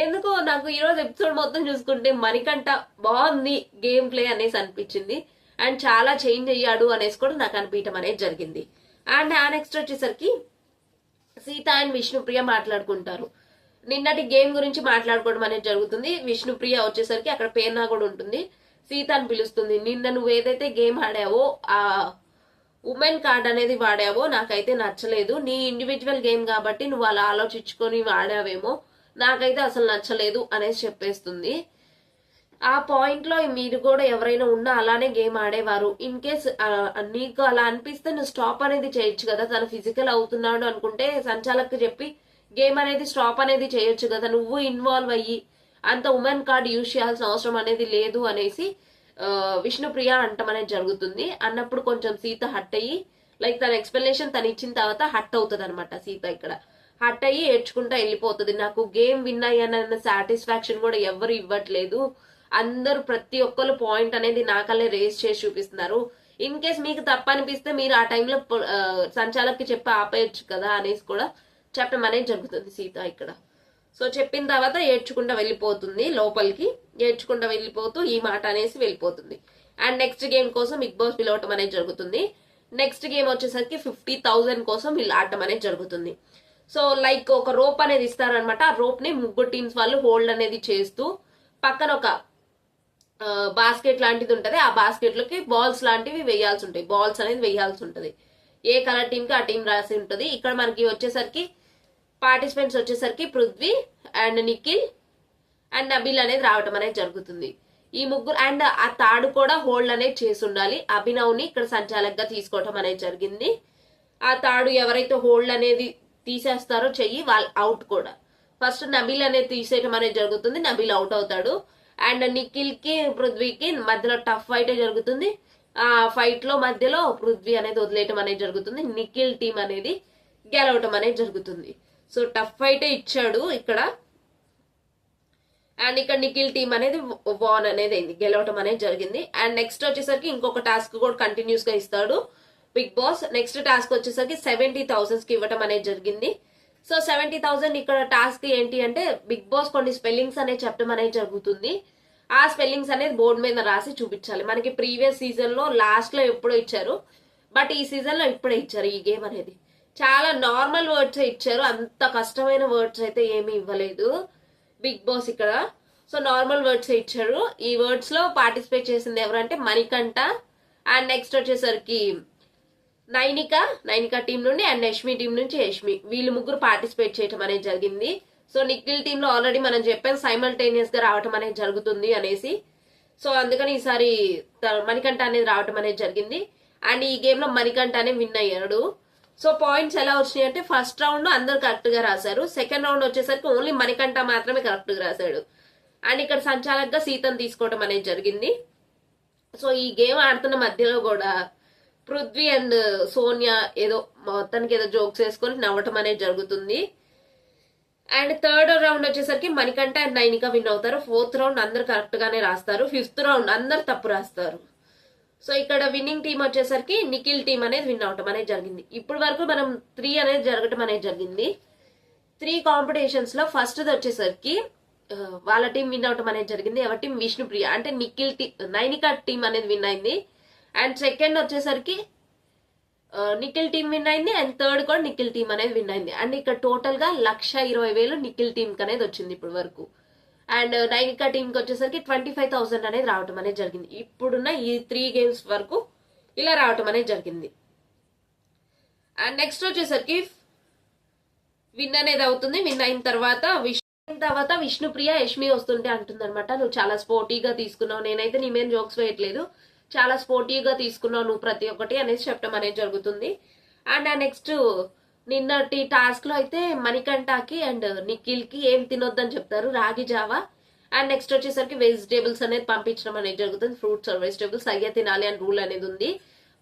ఎందుకో నాకు ఈరోజు ఎపిసోడ్ మొత్తం చూసుకుంటే మణికంఠ బాగుంది గేమ్ ప్లే అనేసి అనిపించింది, అండ్ చాలా చేంజ్ అయ్యాడు అనేసి కూడా నాకు అనిపించడం అనేది జరిగింది. అండ్ ఆ నెక్స్ట్ వచ్చేసరికి సీత అండ్ విష్ణుప్రియ మాట్లాడుకుంటారు. నిన్నటి గేమ్ గురించి మాట్లాడుకోవడం అనేది జరుగుతుంది. విష్ణుప్రియ వచ్చేసరికి అక్కడ పేర్నా కూడా ఉంటుంది, సీత అని పిలుస్తుంది. నిన్న నువ్వు ఏదైతే గేమ్ ఆడావో ఆ ఉమెన్ కార్డ్ అనేది వాడావో నాకైతే నచ్చలేదు, నీ ఇండివిజువల్ గేమ్ కాబట్టి నువ్వు అలా ఆలోచించుకొని వాడావేమో, నాకైతే అసలు నచ్చలేదు అనేసి చెప్పేస్తుంది. ఆ పాయింట్ లో మీరు కూడా ఎవరైనా ఉన్నా అలానే గేమ్ ఆడేవారు. ఇన్ కేస్ నీకు అలా అనిపిస్తే నువ్వు స్టాప్ అనేది చేయొచ్చు కదా, తను ఫిజికల్ అవుతున్నాడు అనుకుంటే సంచాలక్కి చెప్పి గేమ్ అనేది స్టాప్ అనేది చేయొచ్చు కదా, నువ్వు ఇన్వాల్వ్ అయ్యి అంత ఉమెన్ కార్డ్ యూజ్ చేయాల్సిన అవసరం అనేది లేదు అనేసి విష్ణుప్రియ అంటం అనేది జరుగుతుంది. అన్నప్పుడు కొంచెం సీత హట్ అయ్యి, లైక్ తన ఎక్స్ప్లెనేషన్ తను ఇచ్చిన తర్వాత హట్ అవుతుంది అనమాట. సీత ఇక్కడ హట్ అయ్యి ఏడ్చుకుంటా వెళ్ళిపోతుంది. నాకు గేమ్ విన్ అయ్యానన్న సాటిస్ఫాక్షన్ కూడా ఎవరు ఇవ్వట్లేదు, అందరూ ప్రతి ఒక్కరు పాయింట్ అనేది నాకల్లే రేస్ చేసి చూపిస్తున్నారు. ఇన్ కేస్ మీకు తప్ప అనిపిస్తే మీరు ఆ టైంలో సంచాలక్కి చెప్పి ఆపేయచ్చు కదా అనేసి కూడా చెప్పడం అనేది జరుగుతుంది సీత ఇక్కడ. సో చెప్పిన తర్వాత ఏడ్చుకుంటా వెళ్ళిపోతుంది లోపలికి, ఏడ్చుకుంటా వెళ్ళిపోతూ ఈ మాట అనేసి వెళ్ళిపోతుంది. అండ్ నెక్స్ట్ గేమ్ కోసం బిగ్ బాస్ పిలవటం అనేది జరుగుతుంది. నెక్స్ట్ గేమ్ వచ్చేసరికి 50,000 కోసం వీళ్ళు ఆడటం అనేది జరుగుతుంది. సో లైక్ ఒక రోప్ అనేది ఇస్తారనమాట. ఆ రోప్ ని 3 టీమ్స్ వాళ్ళు హోల్డ్ అనేది చేస్తూ పక్కన ఒక బాస్కెట్ లాంటిది ఉంటది, ఆ బాస్కెట్ లోకి బాల్స్ లాంటివి వేయాల్సి ఉంటాయి, బాల్స్ అనేది వేయాల్సి ఉంటది. ఏ కలర్ టీమ్ కి ఆ టీం రాసి ఉంటది. ఇక్కడ మనకి వచ్చేసరికి పార్టిసిపెంట్స్ వచ్చేసరికి పృథ్వీ అండ్ నిఖిల్ అండ్ నబీల్ అనేది రావటం అనేది జరుగుతుంది. ఈ ముగ్గురు అండ్ ఆ తాడు కూడా హోల్డ్ అనేది చేసి ఉండాలి. అభినవ్ ని ఇక్కడ సంచాలకుగా తీసుకోవటం అనేది జరిగింది. ఆ తాడు ఎవరైతే హోల్డ్ అనేది తీసేస్తారో చెయ్యి వాళ్ళు అవుట్ కూడా. ఫస్ట్ నబీల్ అనేది తీసేయటం అనేది జరుగుతుంది, నబీల్ అవుట్ అవుతాడు. అండ్ నిఖిల్ కి పృథ్వీకి మధ్యలో టఫ్ ఫైట్ జరుగుతుంది. ఆ ఫైట్ లో మధ్యలో పృథ్వీ అనేది వదిలేయటం అనేది జరుగుతుంది, నిఖిల్ టీం అనేది గెలవటం అనేది జరుగుతుంది. సో టఫ్ ఫైట్ ఇచ్చాడు ఇక్కడ, అండ్ ఇక్కడ నిఖిల్ టీం అనేది వాన్ అనేది అయింది, గెలవటం అనేది జరిగింది. అండ్ నెక్స్ట్ వచ్చేసరికి ఇంకొక టాస్క్ కూడా కంటిన్యూస్ గా ఇస్తాడు బిగ్ బాస్. నెక్స్ట్ టాస్క్ వచ్చేసరికి 70,000 కి ఇవ్వటం అనేది జరిగింది. సో 70,000 ఇక్కడ టాస్క్ ఏంటి అంటే బిగ్ బాస్ కొన్ని స్పెల్లింగ్స్ అనేది చెప్పడం అనేది జరుగుతుంది. ఆ స్పెల్లింగ్స్ అనేది బోర్డు మీద రాసి చూపించాలి. మనకి ప్రీవియస్ సీజన్ లో లాస్ట్ లో ఎప్పుడో ఇచ్చారు, బట్ ఈ సీజన్ లో ఇప్పుడే ఇచ్చారు. ఈ గేమ్ అనేది చాలా నార్మల్ వర్డ్స్ ఇచ్చారు, అంత కష్టమైన వర్డ్స్ అయితే ఏమీ ఇవ్వలేదు బిగ్ బాస్ ఇక్కడ. సో నార్మల్ వర్డ్స్ ఇచ్చారు. ఈ వర్డ్స్ లో పార్టిసిపేట్ చేసింది ఎవరంటే మణికంఠ అండ్ నెక్స్ట్ వచ్చేసరికి నైనిక టీం నుండి అండ్ యష్మి టీం నుంచి యష్మి, వీళ్ళు ముగ్గురు పార్టిసిపేట్ చేయటం అనేది జరిగింది. సో నిఖిల్ టీమ్ లో ఆల్రెడీ మనం చెప్పాం సైమల్టేనియస్ గా రావటం అనేది జరుగుతుంది అనేసి. సో అందుకని ఈసారి మణికంఠ అనేది రావటం అనేది జరిగింది. అండ్ ఈ గేమ్ లో మణికంఠ అనే విన్ అయ్యాడు. సో పాయింట్స్ ఎలా వచ్చినాయి అంటే ఫస్ట్ రౌండ్ అందరు కరెక్ట్ గా రాశారు, సెకండ్ రౌండ్ వచ్చేసరికి ఓన్లీ మణికంఠ మాత్రమే కరెక్ట్ గా రాశాడు. అండ్ ఇక్కడ సంచాలకుగా సీతను తీసుకోవడం అనేది జరిగింది. సో ఈ గేమ్ ఆడుతున్న మధ్యలో కూడా పృథ్వీ అండ్ సోనియా ఏదో మొత్తానికి ఏదో జోక్స్ వేసుకొని నవ్వటం అనేది జరుగుతుంది. అండ్ థర్డ్ రౌండ్ వచ్చేసరికి మణికంఠ అండ్ నైనిక విన్ అవుతారు. ఫోర్త్ రౌండ్ అందరు కరెక్ట్ గానే రాస్తారు, ఫిఫ్త్ రౌండ్ అందరు తప్పు రాస్తారు. సో ఇక్కడ విన్నింగ్ టీం వచ్చేసరికి నిఖిల్ టీం అనేది విన్ అవటం అనేది జరిగింది. ఇప్పటి వరకు మనం 3 అనేది జరగటం అనేది జరిగింది. 3 కాంపిటీషన్స్ లో ఫస్ట్ వచ్చేసరికి వాళ్ళ టీం విన్ అవటం అనేది జరిగింది. ఎవరి టీం? విష్ణుప్రియ, అంటే నిఖిల్ టీం నైనిక టీం అనేది విన్ అయింది. అండ్ సెకండ్ వచ్చేసరికి నిఖిల్ టీం విన్ అయింది. అండ్ థర్డ్ కూడా నిఖిల్ టీం అనేది విన్ అయింది. అండ్ ఇక్కడ టోటల్ గా 1,20,000 నిఖిల్ టీం కి అనేది వచ్చింది ఇప్పటి వరకు. అండ్ నైనిక టీం కి వచ్చేసరికి 25,000 అనేది రావటం అనేది జరిగింది. ఇప్పుడున్న ఈ 3 గేమ్స్ వరకు ఇలా రావటం అనేది జరిగింది. అండ్ నెక్స్ట్ వచ్చేసరికి విన్ అనేది అవుతుంది. విన్ అయిన తర్వాత విష్ణుప్రియ యష్మి వస్తుంటే అంటుంది అనమాట, నువ్వు చాలా స్పోర్టీగా తీసుకున్నావు, నేనైతే నీ మీద జోక్స్ వేయట్లేదు, చాలా స్పోర్టీవ్గా తీసుకున్నావు నువ్వు ప్రతి ఒక్కటి అనేసి చెప్పడం అనేది జరుగుతుంది. అండ్ ఆ నెక్స్ట్ నిన్నటి టాస్క్ లో అయితే మణికంఠకి అండ్ నిఖిల్ కి ఏం తినొద్దని చెప్తారు, రాగి జావా. అండ్ నెక్స్ట్ వచ్చేసరికి వెజిటేబుల్స్ అనేది పంపించడం అనేది జరుగుతుంది, ఫ్రూట్స్ ఆర్ వెజిటేబుల్స్ అయ్యే తినాలి అని రూల్ అనేది ఉంది.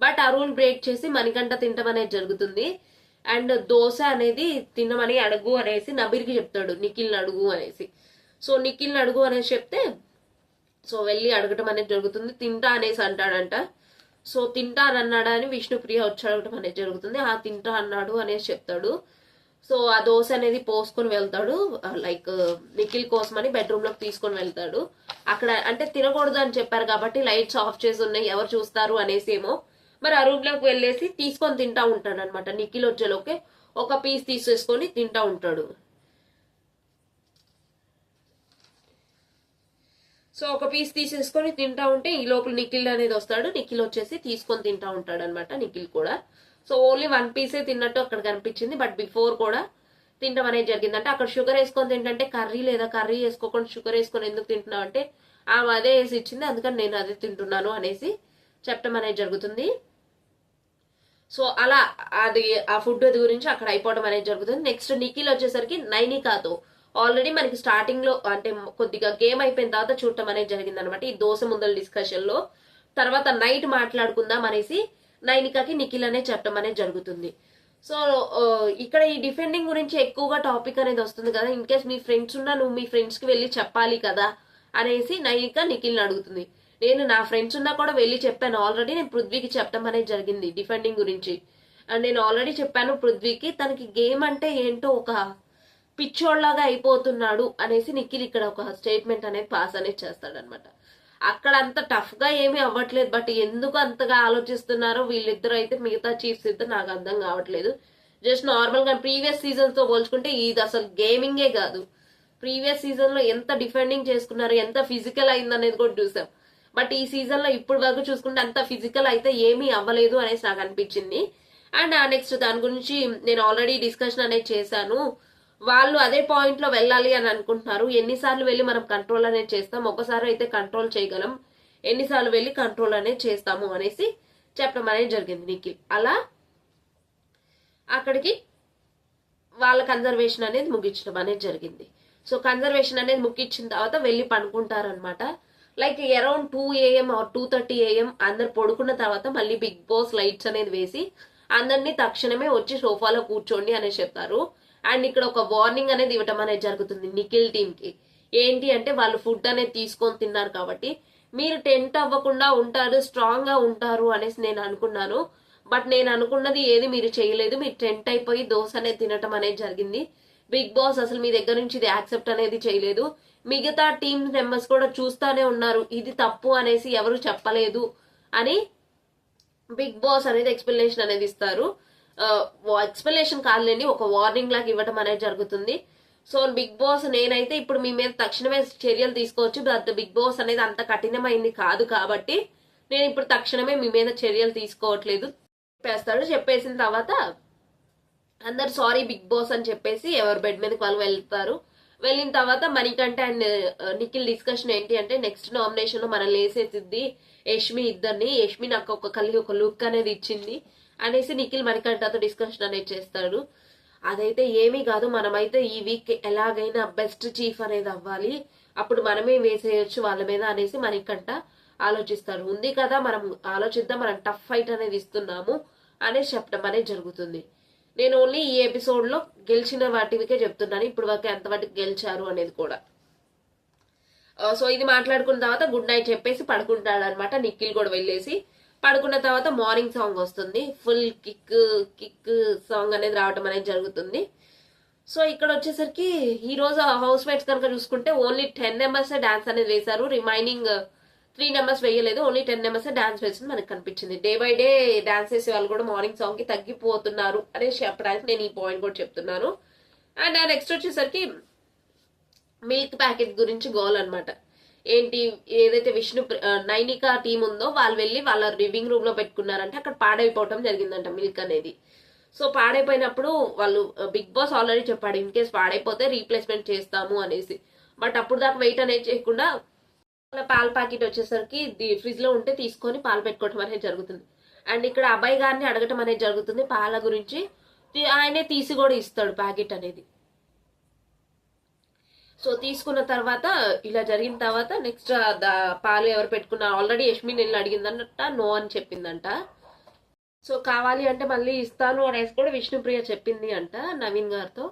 బట్ ఆ రూల్ బ్రేక్ చేసి మణికంఠ తినడం అనేది జరుగుతుంది. అండ్ దోశ అనేది తినమని అడుగు అనేసి నబీర్కి చెప్తాడు, నిఖిల్ని అడుగు అనేసి. సో నిఖిల్ని అడుగు అనేసి చెప్తే సో వెళ్ళి అడగటం అనేది జరుగుతుంది. తింటా అనేసి అంటాడంట. సో తింటా అని అన్నాడా అని విష్ణుప్రియ వచ్చి అడగటం అనేది జరుగుతుంది. ఆ తింటా అన్నాడు అనేసి చెప్తాడు. సో ఆ దోశ అనేది పోసుకొని వెళ్తాడు, లైక్ నిఖిల్ కోసమని బెడ్రూమ్ లోకి తీసుకొని వెళ్తాడు. అక్కడ అంటే తినకూడదు అని చెప్పారు కాబట్టి లైట్స్ ఆఫ్ చేసి ఉన్నాయి, ఎవరు చూస్తారు అనేసి ఏమో మరి ఆ రూమ్ లోకి వెళ్ళేసి తీసుకొని తింటా ఉంటాడు అనమాట. నిఖిల్ వచ్చేలోకి ఒక పీస్ తీసేసుకొని తింటా ఉంటాడు. సో ఒక పీస్ తీసేసుకొని తింటా ఉంటే ఈ లోపల నిఖిల్ అనేది వస్తాడు. నిఖిల్ వచ్చేసి తీసుకొని తింటా ఉంటాడు అనమాట. నిఖిల్ కూడా సో ఓన్లీ 1 పీసే తిన్నట్టు అక్కడ కనిపించింది, బట్ బిఫోర్ కూడా తింటాం అనేది జరిగిందంటే అక్కడ షుగర్ వేసుకొని తింటే కర్రీ లేదా కర్రీ వేసుకోకుండా షుగర్ వేసుకొని ఎందుకు తింటున్నావు అంటే ఆమె అదే వేసి ఇచ్చింది, అందుకని నేను అదే తింటున్నాను అనేసి చెప్పడం అనేది జరుగుతుంది. సో అలా అది ఆ ఫుడ్ గురించి అక్కడ అయిపోవడం అనేది జరుగుతుంది. నెక్స్ట్ నిఖిల్ వచ్చేసరికి నైనికాతో ఆల్రెడీ మనకి స్టార్టింగ్ లో అంటే కొద్దిగా గేమ్ అయిపోయిన తర్వాత చూడటం అనేది జరిగింది అనమాట. ఈ దోశ ముందల డిస్కషన్ లో తర్వాత నైట్ మాట్లాడుకుందాం అనేసి నైనికాకి నిఖిల్ అనే చెప్పడం అనేది జరుగుతుంది. సో ఇక్కడ ఈ డిఫెండింగ్ గురించి ఎక్కువగా టాపిక్ అనేది వస్తుంది కదా, ఇన్ కేస్ మీ ఫ్రెండ్స్ ఉన్నా నువ్వు మీ ఫ్రెండ్స్ కి వెళ్ళి చెప్పాలి కదా అనేసి నైనిక నిఖిల్ని అడుగుతుంది. నేను నా ఫ్రెండ్స్ ఉన్నా కూడా వెళ్ళి చెప్పాను ఆల్రెడీ, నేను పృథ్వీకి చెప్పడం అనేది జరిగింది డిఫెండింగ్ గురించి. అండ్ నేను ఆల్రెడీ చెప్పాను పృథ్వీకి, తనకి గేమ్ అంటే ఏంటో ఒక పిచ్చోళ్లాగా అయిపోతున్నాడు అనేసి నిఖిల్ ఇక్కడ ఒక స్టేట్మెంట్ అనేది పాస్ అనేది చేస్తాడనమాట. అక్కడ అంత టఫ్ గా ఏమీ అవ్వట్లేదు, బట్ ఎందుకు అంతగా ఆలోచిస్తున్నారో వీళ్ళిద్దరు అయితే మిగతా చీఫ్స్ ఇద్దరు నాకు అర్థం కావట్లేదు. జస్ట్ నార్మల్ గా ప్రీవియస్ సీజన్స్ తో పోల్చుకుంటే ఇది అసలు గేమింగే కాదు. ప్రీవియస్ సీజన్ లో ఎంత డిఫెండింగ్ చేసుకున్నారు, ఎంత ఫిజికల్ అయింది అనేది కూడా చూసాం. బట్ ఈ సీజన్ లో ఇప్పుడు వరకు చూసుకుంటే అంత ఫిజికల్ అయితే ఏమీ అవ్వలేదు అనేసి నాకు అనిపించింది. అండ్ నెక్స్ట్ దాని గురించి నేను ఆల్రెడీ డిస్కషన్ అనేది చేశాను. వాళ్ళు అదే పాయింట్ లో వెళ్ళాలి అని అనుకుంటున్నారు. ఎన్నిసార్లు వెళ్ళి మనం కంట్రోల్ అనేది చేస్తాం, ఒకసారి అయితే కంట్రోల్ చేయగలం, ఎన్నిసార్లు వెళ్ళి కంట్రోల్ అనేది చేస్తాము అనేసి చెప్పడం అనేది జరిగింది నిఖిల్. అలా అక్కడికి వాళ్ళ కన్జర్వేషన్ అనేది ముగించడం అనేది జరిగింది. సో కన్జర్వేషన్ అనేది ముగించిన తర్వాత వెళ్ళి పడుకుంటారనమాట. Like around 2 AM or 2:30 AM అందరు పడుకున్న తర్వాత మళ్ళీ బిగ్ బాస్ లైట్స్ అనేది వేసి అందరినీ తక్షణమే వచ్చి సోఫాలో కూర్చోండి అనేసి చెప్తారు. అండ్ ఇక్కడ ఒక వార్నింగ్ అనేది ఇవ్వటం అనేది జరుగుతుంది నిఖిల్ టీమ్ కి. ఏంటి అంటే వాళ్ళు ఫుడ్ అనేది తీసుకొని తిన్నారు కాబట్టి మీరు టెంట్ అవ్వకుండా ఉంటారు, స్ట్రాంగ్ గా ఉంటారు అనేసి నేను అనుకున్నాను. బట్ నేను అనుకున్నది ఏది మీరు చేయలేదు, మీరు టెంట్ అయిపోయి దోశ అనేది తినటం అనేది జరిగింది. బిగ్ బాస్ అసలు మీ దగ్గర నుంచి ఇది యాక్సెప్ట్ అనేది చేయలేదు. మిగతా టీమ్ మెంబర్స్ కూడా చూస్తానే ఉన్నారు, ఇది తప్పు అనేసి ఎవరు చెప్పలేదు అని బిగ్ బాస్ అనేది ఎక్స్ప్లెనేషన్ అనేది ఇస్తారు. ఎక్స్ప్లెనేషన్ కాదులేండి, ఒక వార్నింగ్ లాగా ఇవ్వటం అనేది జరుగుతుంది. సో బిగ్ బాస్ నేనైతే ఇప్పుడు మీ మీద తక్షణమే చర్యలు తీసుకోవచ్చు, బట్ బిగ్ బాస్ అనేది అంత కఠినమైంది కాదు కాబట్టి నేను ఇప్పుడు తక్షణమే మీ మీద చర్యలు తీసుకోవట్లేదు చెప్పేస్తాడు. చెప్పేసిన తర్వాత అందరు సారీ బిగ్ బాస్ అని చెప్పేసి ఎవరు బెడ్ మీదకి వాళ్ళు వెళ్తారు. వెళ్ళిన తర్వాత మణికంఠ అండ్ నిఖిల్ డిస్కషన్ ఏంటి అంటే నెక్స్ట్ నామినేషన్ లో మనం లేసేసిద్ది యష్మి ఇద్దరిని, యష్మి నాకు ఒక లుక్ అనేది ఇచ్చింది అనేసి నిఖిల్ మణికంఠతో డిస్కషన్ అనేది చేస్తాడు. అదైతే ఏమీ కాదు, మనమైతే ఈ వీక్ ఎలాగైనా బెస్ట్ చీఫ్ అనేది అవ్వాలి, అప్పుడు మనమే వేసేయచ్చు వాళ్ళ మీద అనేసి మణికంఠ ఆలోచిస్తాడు. ఉంది కదా మనం ఆలోచిద్దాం, మనం టఫ్ ఫైట్ అనేది ఇస్తున్నాము అనేసి చెప్పడం అనేది జరుగుతుంది. నేను ఓన్లీ ఈ ఎపిసోడ్ లో గెలిచిన వాటికే చెప్తున్నాను, ఇప్పుడు వరకు ఎంతవరకు గెలిచారు అనేది కూడా. సో ఇది మాట్లాడుకున్న తర్వాత గుడ్ నైట్ చెప్పేసి పడుకుంటాడు అనమాట. నిఖిల్ కూడా వెళ్ళేసి పడుకున్న తర్వాత మార్నింగ్ సాంగ్ వస్తుంది, ఫుల్ కిక్ సాంగ్ అనేది రావడం అనేది జరుగుతుంది. సో ఇక్కడ వచ్చేసరికి ఈ రోజు హౌస్ మేట్స్ కనుక చూసుకుంటే ఓన్లీ 10 members డాన్స్ అనేది వేశారు, రిమైనింగ్ 3 members వేయలేదు, ఓన్లీ 10 members డాన్స్ వేసింది మనకు కనిపించింది. డే బై డే డాన్స్ చేసే వాళ్ళు కూడా మార్నింగ్ సాంగ్ కి తగ్గిపోతున్నారు అనే చెప్పడానికి నేను ఈ పాయింట్ కూడా చెప్తున్నాను. అండ్ నెక్స్ట్ వచ్చేసరికి మిల్క్ ప్యాకెట్ గురించి గోల్ అనమాట. ఏంటి ఏదైతే నైనిక టీం ఉందో వాళ్ళు వెళ్ళి వాళ్ళ లివింగ్ రూమ్ లో పెట్టుకున్నారంటే అక్కడ పాడైపోవటం జరిగిందంట మిల్క్ అనేది. సో పాడైపోయినప్పుడు వాళ్ళు బిగ్ బాస్ ఆల్రెడీ చెప్పాడు ఇన్ కేస్ పాడైపోతే రీప్లేస్మెంట్ చేస్తాము అనేసి. బట్ అప్పుడు దాకా వెయిట్ అనేది చేయకుండా పాల ప్యాకెట్ వచ్చేసరికి ఫ్రిడ్జ్ లో ఉంటే తీసుకొని పాలు పెట్టుకోవటం అనేది జరుగుతుంది. అండ్ ఇక్కడ అబ్బాయి గారిని అడగటం అనేది జరుగుతుంది పాల గురించి, ఆయనే తీసి కూడా ఇస్తాడు ప్యాకెట్ అనేది. సో తీసుకున్న తర్వాత ఇలా జరిగిన తర్వాత నెక్స్ట్ పాలు ఎవరు పెట్టుకున్నారు ఆల్రెడీ యష్మి నేను అడిగిందంట, నో అని చెప్పిందంట. సో కావాలి అంటే మళ్ళీ ఇస్తాను అనేసి కూడా విష్ణుప్రియ చెప్పింది అంట నవీన్ గారితో.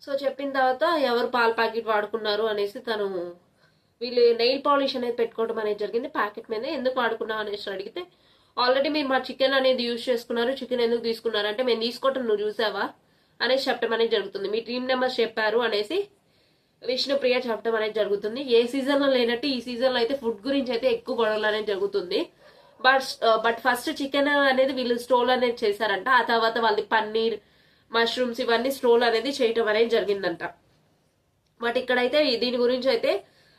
సో చెప్పిన తర్వాత ఎవరు పాల ప్యాకెట్ వాడుకున్నారు అనేసి తను వీళ్ళు నెయిల్ పాలిష్ అనేది పెట్టుకోవడం అనేది జరిగింది ప్యాకెట్ మీద. ఎందుకు వాడుకున్నాం అనేసి అడిగితే ఆల్రెడీ మీరు మా చికెన్ అనేది యూజ్ చేసుకున్నారు, చికెన్ ఎందుకు తీసుకున్నారు అంటే మేము తీసుకోవటం నువ్వు చూసావా అనేసి చెప్పడం అనేది జరుగుతుంది. మీ టీం మెంబర్స్ చెప్పారు అనేసి విష్ణుప్రియ చెప్పడం అనేది జరుగుతుంది. ఏ సీజన్ లో లేనట్టు ఈ సీజన్ లో అయితే ఫుడ్ గురించి అయితే ఎక్కువ గొడవలు అనేది జరుగుతుంది. బట్ ఫస్ట్ చికెన్ అనేది వీళ్ళు స్టోల్ అనేది చేశారంట. ఆ తర్వాత వాళ్ళది పన్నీర్, మష్రూమ్స్ ఇవన్నీ స్టోల్ అనేది చేయటం అనేది జరిగిందంట. బట్ ఇక్కడైతే దీని గురించి అయితే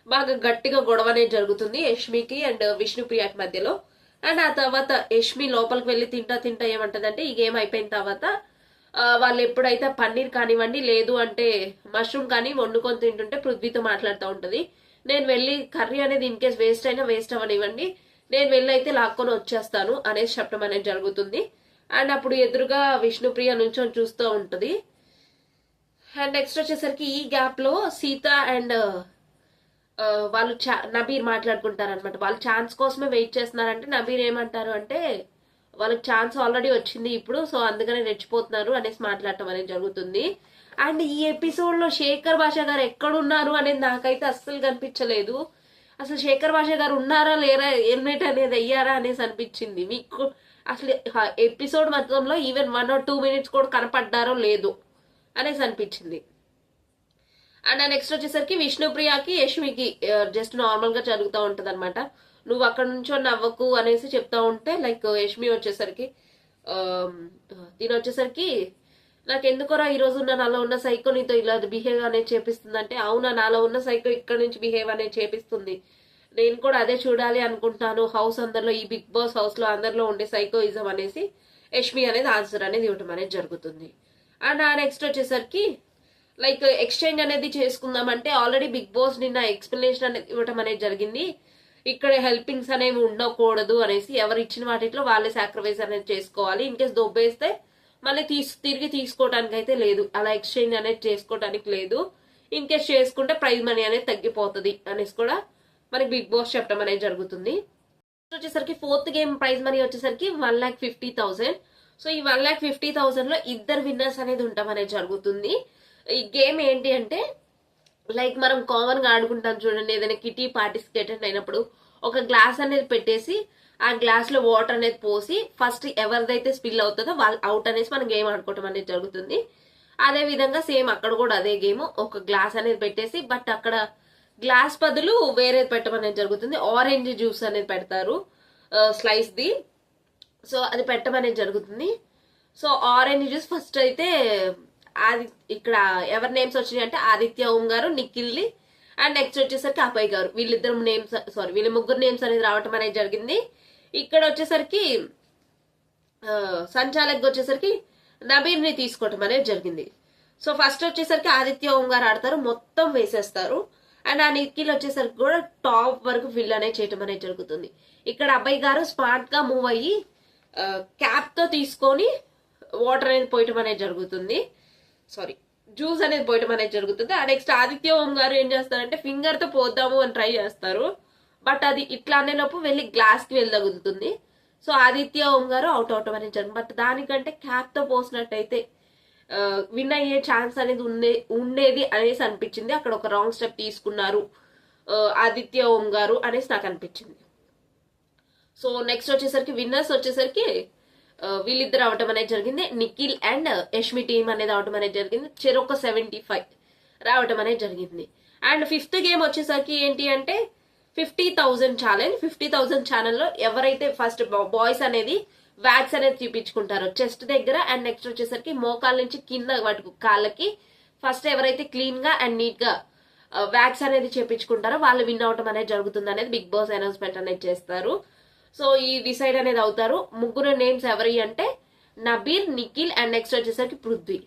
బాగా గట్టిగా గొడవ అనేది జరుగుతుంది యష్మికి అండ్ విష్ణుప్రియకి మధ్యలో. అండ్ ఆ తర్వాత యష్మి లోపలికి వెళ్ళి తింటా ఏమంటదంటే ఈ గేమ్ అయిపోయిన తర్వాత వాళ్ళు ఎప్పుడైతే పన్నీర్ కానివ్వండి లేదు అంటే మష్రూమ్ కానీ వండుకొని తింటుంటే పృథ్వీతో మాట్లాడుతూ ఉంటది. నేను వెళ్ళి కర్రీ అనేది ఇన్ కేస్ వేస్ట్ అయినా వేస్ట్ అవ్వనివ్వండి, నేను వెళ్ళి అయితే లాక్కొని వచ్చేస్తాను అనేసి చెప్పడం అనేది జరుగుతుంది. అండ్ అప్పుడు ఎదురుగా విష్ణుప్రియ నుంచొని చూస్తూ ఉంటది. అండ్ నెక్స్ట్ వచ్చేసరికి ఈ గ్యాప్ లో సీత అండ్ వాళ్ళు నబీర్ మాట్లాడుకుంటారనమాట. వాళ్ళు ఛాన్స్ కోసమే వెయిట్ చేస్తున్నారంటే నబీర్ ఏమంటారు అంటే వాళ్ళకి ఛాన్స్ ఆల్రెడీ వచ్చింది ఇప్పుడు, సో అందుకనే రెచ్చిపోతున్నారు అనేసి మాట్లాడటం అనేది జరుగుతుంది. అండ్ ఈ ఎపిసోడ్ లో శేఖర్ భాష గారు ఎక్కడున్నారు అనేది నాకైతే అస్సలు కనిపించలేదు. అసలు శేఖర్ భాష గారు ఉన్నారా లేరా, ఎలిమినేట్ అనేది అయ్యారా అనేసి అనిపించింది. మీకు అసలు ఎపిసోడ్ మొత్తంలో ఈవెన్ 1 or 2 minutes కూడా కనపడ్డారో లేదు అనేసి అనిపించింది. అండ్ నెక్స్ట్ వచ్చేసరికి విష్ణుప్రియకి యష్మికి జస్ట్ నార్మల్ గా జరుగుతూ ఉంటది అనమాట. నువ్వు అక్కడ నుంచో నవ్వకు అనేసి చెప్తా ఉంటే లైక్ యష్మి వచ్చేసరికి దీని వచ్చేసరికి నాకు ఎందుకోరా ఈ రోజు నాలో ఉన్న సైకో నీతో ఇలా బిహేవ్ అనేది చేపిస్తుంది. అవునా, నాలో ఉన్న సైకో ఇక్కడ నుంచి బిహేవ్ అనేది చేపిస్తుంది, నేను కూడా అదే చూడాలి అనుకుంటాను హౌస్ అందరిలో, ఈ బిగ్ బాస్ హౌస్ లో అందరిలో ఉండే సైకోయిజం అనేసి యష్మి అనేది ఆన్సర్ అనేది ఇవ్వటం అనేది జరుగుతుంది. అండ్ నెక్స్ట్ వచ్చేసరికి లైక్ ఎక్స్చేంజ్ అనేది చేసుకుందామంటే ఆల్రెడీ బిగ్ బాస్ నిన్న ఎక్స్ప్లెనేషన్ అనేది ఇవ్వటం అనేది జరిగింది. ఇక్కడ హెల్పింగ్స్ అనేవి ఉండకూడదు అనేసి ఎవరు ఇచ్చిన వాటిలో వాళ్ళే సాక్రిఫైస్ అనేది చేసుకోవాలి. ఇన్ కేస్ దొబ్బేస్తే మళ్ళీ తిరిగి తీసుకోవడానికి అయితే లేదు, అలా ఎక్స్చేంజ్ అనేది చేసుకోవడానికి లేదు. ఇన్ కేస్ చేసుకుంటే ప్రైజ్ మనీ అనేది తగ్గిపోతుంది అనేసి కూడా మనకి బిగ్ బాస్ చెప్పడం అనేది జరుగుతుంది. వచ్చేసరికి 4th గేమ్ ప్రైజ్ మనీ వచ్చేసరికి 1,50,000. సో ఈ 1,50,000 లో 2 విన్నర్స్ అనేది ఉండటం అనేది జరుగుతుంది. ఈ గేమ్ ఏంటి అంటే లైక్ మనం కామన్ గా ఆడుకుంటాం చూడండి, ఏదైనా కిటీ పార్టిసిపేట్ అయినప్పుడు ఒక గ్లాస్ అనేది పెట్టేసి ఆ గ్లాస్ లో వాటర్ అనేది పోసి ఫస్ట్ ఎవరిదైతే స్పిల్ అవుతుందో వాళ్ళు అవుట్ అనేసి మనం గేమ్ ఆడుకోవటం అనేది జరుగుతుంది. అదే విధంగా సేమ్ అక్కడ కూడా అదే గేమ్, ఒక గ్లాస్ అనేది పెట్టేసి బట్ అక్కడ గ్లాస్ బదులు వేరేది పెట్టడం అనేది జరుగుతుంది. ఆరెంజ్ జ్యూస్ అనేది పెడతారు స్లైస్ ది, సో అది పెట్టడం అనేది జరుగుతుంది. సో ఆరెంజ్ జ్యూస్ ఫస్ట్ అయితే ఇక్కడ ఎవరి నేమ్స్ వచ్చినాయి అంటే ఆదిత్య ఓం గారు, నిఖిల్ది అండ్ నెక్స్ట్ వచ్చేసరికి అభయ్ గారు, వీళ్ళ ముగ్గురు నేమ్స్ అనేది రావటం అనేది జరిగింది. ఇక్కడ వచ్చేసరికి సంచాలక్ వచ్చేసరికి నబీర్ ని తీసుకోవటం అనేది జరిగింది. సో ఫస్ట్ వచ్చేసరికి ఆదిత్య ఓం గారు ఆడతారు, మొత్తం వేసేస్తారు. అండ్ ఆ నిఖిల్ వచ్చేసరికి కూడా టాప్ వరకు ఫిల్ అనేది చేయటం అనేది జరుగుతుంది. ఇక్కడ అబ్బాయి గారు స్మార్ట్ గా మూవ్ అయ్యి క్యాప్ తో తీసుకొని వాటర్ అనేది పోయటం అనేది జరుగుతుంది, జ్యూస్ అనేది పోయటం అనేది జరుగుతుంది. ఆ నెక్స్ట్ ఆదిత్య ఓం గారు ఏం చేస్తారంటే ఫింగర్ తో పోద్దాము అని ట్రై చేస్తారు, బట్ అది ఇట్లా అనే లోపు వెళ్ళి గ్లాస్ కి వెళ్ళి తగులుతుంది. సో ఆదిత్య ఓం గారు అవుట్ అవటం అనేది జరుగుతుంది. బట్ దానికంటే క్యాప్ తో పోసినట్టయితే విన్ అయ్యే ఛాన్స్ అనేది ఉండేది అనేసి అనిపించింది. అక్కడ ఒక రాంగ్ స్టెప్ తీసుకున్నారు ఆదిత్య ఓం గారు అనేసి నాకు అనిపించింది. సో నెక్స్ట్ వచ్చేసరికి విన్నర్స్ వచ్చేసరికి వీళ్ళిద్దరు అవటం అనేది జరిగింది. నిఖిల్ అండ్ యష్మి టీమ్ అనేది అవటం అనేది జరిగింది. చెరొక 75 రావటం అనేది జరిగింది. అండ్ 5th గేమ్ వచ్చేసరికి ఏంటి అంటే 50,000 ఛాలెంజ్. 50,000 ఛానల్లో ఎవరైతే ఫస్ట్ బాయ్స్ అనేది వ్యాక్స్ అనేది చూపించుకుంటారో చెస్ట్ దగ్గర అండ్ నెక్స్ట్ వచ్చేసరికి మోకాల నుంచి కింద వాటి కాళ్ళకి ఫస్ట్ ఎవరైతే క్లీన్ గా అండ్ నీట్ గా వ్యాక్స్ అనేది చేపించుకుంటారో వాళ్ళు విన్ అవటం అనేది జరుగుతుంది అనేది బిగ్ బాస్ అనౌన్స్మెంట్ అనేది చేస్తారు. సో ఈ డిసైడ్ అనేది అవుతారు. ముగ్గురు నేమ్స్ ఎవరి అంటే నబీర్, నిఖిల్ అండ్ నెక్స్ట్ వచ్చేసరికి పృథ్వీ.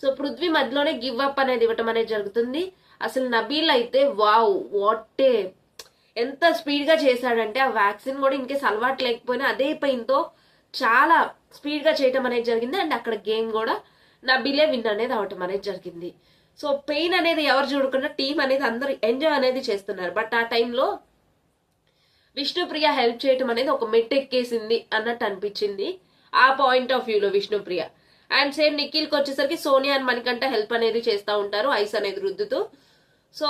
సో పృథ్వీ మధ్యలోనే గివ్ అప్ అనేది ఇవ్వటం అనేది జరుగుతుంది. అసలు నబీల్ అయితే వావ్ వాట్ ఎంత స్పీడ్ గా చేశాడంటే ఆ వ్యాక్సిన్ కూడా ఇన్కేస్ అలవాటు లేకపోయినా అదే పెయిన్ తో చాలా స్పీడ్ గా చేయటం అనేది జరిగింది. అండ్ అక్కడ గేమ్ కూడా నబీలే విన్ అనేది అవటం అనేది జరిగింది. సో పెయిన్ అనేది ఎవరు చూడకుండా టీం అనేది అందరూ ఎంజాయ్ అనేది చేస్తున్నారు. బట్ ఆ టైంలో విష్ణుప్రియ హెల్ప్ చేయటం అనేది ఒక మెట్ ఎక్కేసింది అన్నట్టు అనిపించింది ఆ పాయింట్ ఆఫ్ వ్యూలో విష్ణుప్రియ. అండ్ సేమ్ నిఖిల్కి వచ్చేసరికి సోనియా అండ్ మణికంఠ హెల్ప్ అనేది చేస్తూ ఉంటారు ఐస్ అనేది రుద్దుతూ. సో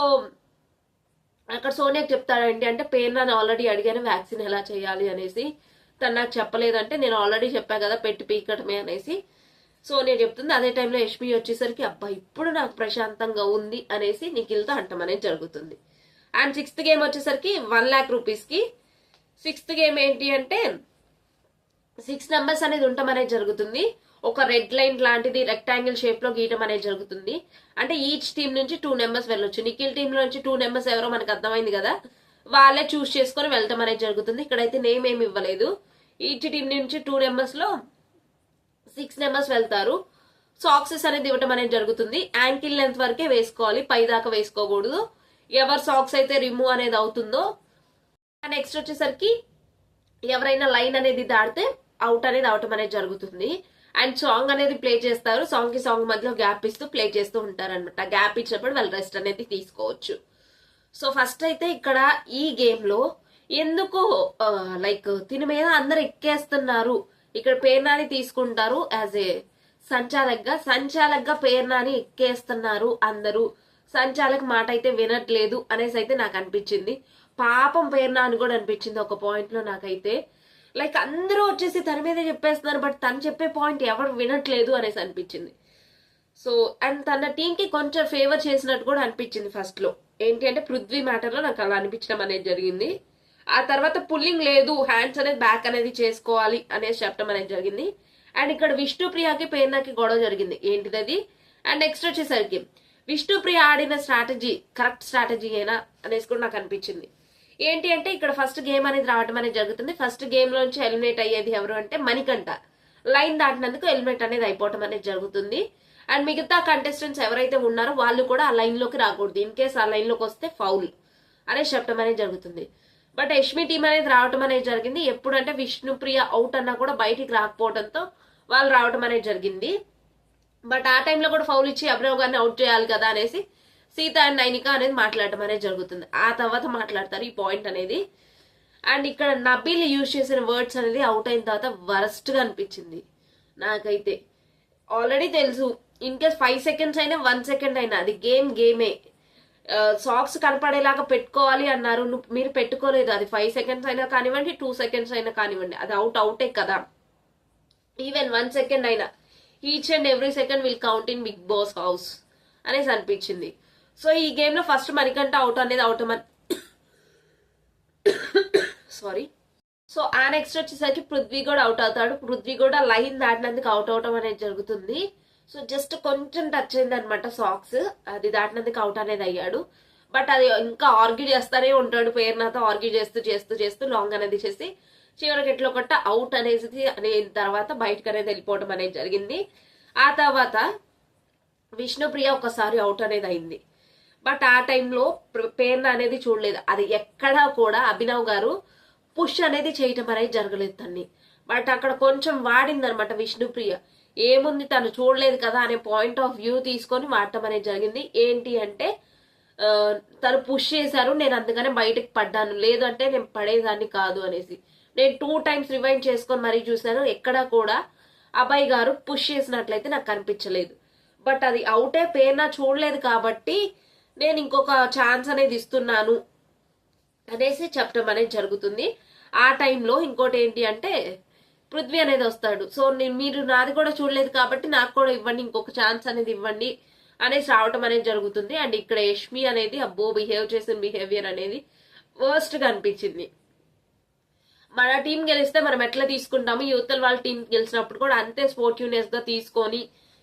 అక్కడ సోనియాకి చెప్తాడు ఏంటి అంటే పేరుని ఆల్రెడీ అడిగాను వ్యాక్సిన్ ఎలా చేయాలి అనేసి, తను నాకు చెప్పలేదంటే నేను ఆల్రెడీ చెప్పా కదా పెట్టి పీకటమే అనేసి సోనియా చెప్తుంది. అదే టైంలో యష్మి వచ్చేసరికి అబ్బా ఇప్పుడు నాకు ప్రశాంతంగా ఉంది అనేసి నిఖిల్తో అంటం అనేది జరుగుతుంది. అండ్ 6th గేమ్ వచ్చేసరికి 1,00,000 రూపీస్కి. 6th గేమ్ ఏంటి అంటే 6 నెంబర్స్ అనేది ఉండటం అనేది జరుగుతుంది. ఒక రెడ్ లైన్ లాంటిది రెక్టాంగిల్ షేప్ లో గీయటం అనేది జరుగుతుంది. అంటే ఈచ్ టీం నుంచి 2 నెంబర్స్ వెళ్ళొచ్చు. నిఖిల్ టీం నుంచి 2 నెంబర్స్ ఎవరో మనకు అర్థమైంది కదా, వాళ్ళే చూస్ చేసుకొని వెళ్ళటం అనేది జరుగుతుంది. ఇక్కడైతే నేమ్ ఏమి ఇవ్వలేదు. ఈచ్ టీం నుంచి 2 నెంబర్స్ లో 6 నెంబర్స్ వెళ్తారు. సాక్సెస్ అనేది ఇవ్వటం అనేది జరుగుతుంది. యాంకిల్ లెంత్ వరకే వేసుకోవాలి, పై దాకా వేసుకోకూడదు. ఎవరి సాక్స్ అయితే రిమూవ్ అనేది అవుతుందో. నెక్స్ట్ వచ్చేసరికి ఎవరైనా లైన్ అనేది దాడితే అవుట్ అనేది అవటం అనేది జరుగుతుంది. అండ్ సాంగ్ అనేది ప్లే చేస్తారు. సాంగ్ కి సాంగ్ మధ్యలో గ్యాప్ ఇస్తూ ప్లే చేస్తూ ఉంటారు అనమాట. గ్యాప్ ఇచ్చినప్పుడు వాళ్ళు రెస్ట్ అనేది తీసుకోవచ్చు. సో ఫస్ట్ అయితే ఇక్కడ ఈ గేమ్ లో ఎందుకు లైక్ దీని మీద అందరు ఎక్కేస్తున్నారు. ఇక్కడ పేర్నాని తీసుకుంటారు యాజ్ ఏ సంచాలక్గా పేర్నాని ఎక్కేస్తున్నారు అందరూ. సంచాలక్ మాట అయితే వినట్లేదు అనేసి అయితే నాకు అనిపించింది. పాపం పేర్నా అని కూడా అనిపించింది ఒక పాయింట్ లో నాకైతే. లైక్ అందరూ వచ్చేసి తన మీదే చెప్పేస్తున్నారు, బట్ తను చెప్పే పాయింట్ ఎవరు వినట్లేదు అనేసి అనిపించింది. సో అండ్ తన టీం కి కొంచెం ఫేవర్ చేసినట్టు కూడా అనిపించింది ఫస్ట్ లో. ఏంటి అంటే పృథ్వీ మ్యాటర్ లో నాకు అలా అనిపించడం అనేది జరిగింది. ఆ తర్వాత పుల్లింగ్ లేదు, హ్యాండ్స్ అనేది బ్యాక్ అనేది చేసుకోవాలి అనేసి చెప్పడం అనేది జరిగింది. అండ్ ఇక్కడ విష్ణుప్రియకి పేర్నాకి గొడవ జరిగింది. ఏంటిది? అండ్ నెక్స్ట్ వచ్చేసరికి విష్ణుప్రియ ఆడిన స్ట్రాటజీ కరెక్ట్ స్ట్రాటజీ ఏనా అనేసి కూడా నాకు అనిపించింది. ఏంటి అంటే ఇక్కడ ఫస్ట్ గేమ్ అనేది రావడం అనేది జరుగుతుంది. ఫస్ట్ గేమ్ లోంచి ఎలిమినేట్ అయ్యేది ఎవరు అంటే మణికంఠ. లైన్ దాటినందుకు ఎలిమినేట్ అనేది అయిపోవటం అనేది జరుగుతుంది. అండ్ మిగతా కంటెస్టెంట్స్ ఎవరైతే ఉన్నారో వాళ్ళు కూడా ఆ లైన్ లోకి రాకూడదు. ఇన్ కేస్ ఆ లైన్ లోకి వస్తే ఫౌల్ అనేది చెప్పడం అనేది జరుగుతుంది. బట్ యష్మి టీం అనేది రావటం అనేది జరిగింది. ఎప్పుడంటే విష్ణుప్రియ అవుట్ అన్నా కూడా బయటికి రాకపోవడంతో వాళ్ళు రావటం అనేది జరిగింది. బట్ ఆ టైంలో కూడా ఫౌల్ ఇచ్చి అభినవ్ గారిని అవుట్ చేయాలి కదా అనేసి సీత అండ్ నైనిక అనేది మాట్లాడటం అనేది జరుగుతుంది. ఆ తర్వాత మాట్లాడతారు ఈ పాయింట్ అనేది. అండ్ ఇక్కడ నబీల్ యూజ్ చేసిన వర్డ్స్ అనేది అవుట్ అయిన తర్వాత వరస్ట్ గా అనిపించింది నాకైతే. ఆల్రెడీ తెలుసు ఇన్ కేస్ 5 సెకండ్స్ అయినా 1 సెకండ్ అయినా అది గేమే. సాక్స్ కనపడేలాగా పెట్టుకోవాలి అన్నారు, మీరు పెట్టుకోలేదు. అది 5 సెకండ్స్ అయినా కానివ్వండి, 2 సెకండ్స్ అయినా కానివ్వండి, అది అవుటే కదా. ఈవెన్ 1 సెకండ్ అయినా each and every second will count in Bigg Boss house అనేసి అనిపించింది. సో ఈ గేమ్ లో ఫస్ట్ మణికంఠ అవుట్ అనేది సారీ. సో ఆ నెక్స్ట్ వచ్చేసరికి పృథ్వీ కూడా అవుట్ అవుతాడు. పృథ్వీ కూడా లైన్ దాటినందుకు అవుట్ అవటం అనేది జరుగుతుంది. సో జస్ట్ కొంచెం టచ్ అయింది అనమాట సాక్స్, అది దాటినందుకు అవుట్ అనేది అయ్యాడు. బట్ అది ఇంకా ఆర్గ్యూ చేస్తానే ఉంటాడు పేరునాతో. ఆర్గ్యూ చేస్తూ చేస్తూ చేస్తూ లాంగ్ అనేది చేసి చివరికి ఎట్లో కొట్ట అవుట్ అనేసి అయిన తర్వాత బయటకు అనేది వెళ్ళిపోవడం అనేది జరిగింది. ఆ తర్వాత విష్ణుప్రియ ఒకసారి అవుట్ అనేది అయింది. బట్ ఆ టైంలో పేర్న అనేది చూడలేదు. అది ఎక్కడా కూడా అభినవ్ గారు పుష్ అనేది చేయటం అనేది జరగలేదు తన్ని. బట్ అక్కడ కొంచెం వాడింది అనమాట విష్ణుప్రియ. ఏముంది తను చూడలేదు కదా అనే పాయింట్ ఆఫ్ వ్యూ తీసుకొని వాడటం అనేది జరిగింది. ఏంటి అంటే తను పుష్ చేశారు, నేను అందుకనే బయటకు పడ్డాను, లేదు అంటే నేను పడేదాన్ని కాదు అనేసి. నేను 2 టైమ్స్ రివైండ్ చేసుకొని మరీ చూశాను, ఎక్కడా కూడా అభయ్ గారు పుష్ చేసినట్లయితే నాకు కనిపించలేదు. బట్ అది అవుటే పేర్న చూడలేదు కాబట్టి నేను ఇంకొక ఛాన్స్ అనేది ఇస్తున్నాను అనేసి చెప్పడం అనేది జరుగుతుంది. ఆ టైంలో ఇంకోటి ఏంటి అంటే పృథ్వీ అనేది వస్తాడు. సో మీరు నాది కూడా చూడలేదు కాబట్టి నాకు కూడా ఇవ్వండి, ఇంకొక ఛాన్స్ అనేది ఇవ్వండి అనేసి రావటం అనేది జరుగుతుంది. అండ్ ఇక్కడ యష్మి అనేది అబ్బో బిహేవ్ చేసిన బిహేవియర్ అనేది వర్స్ట్ గా అనిపించింది. మన టీం గెలిస్తే మనం ఎట్లా తీసుకుంటాము, యువతల వాళ్ళ టీం గెలిచినప్పుడు కూడా అంతే స్పోర్టివ్నెస్ గా తీసుకొని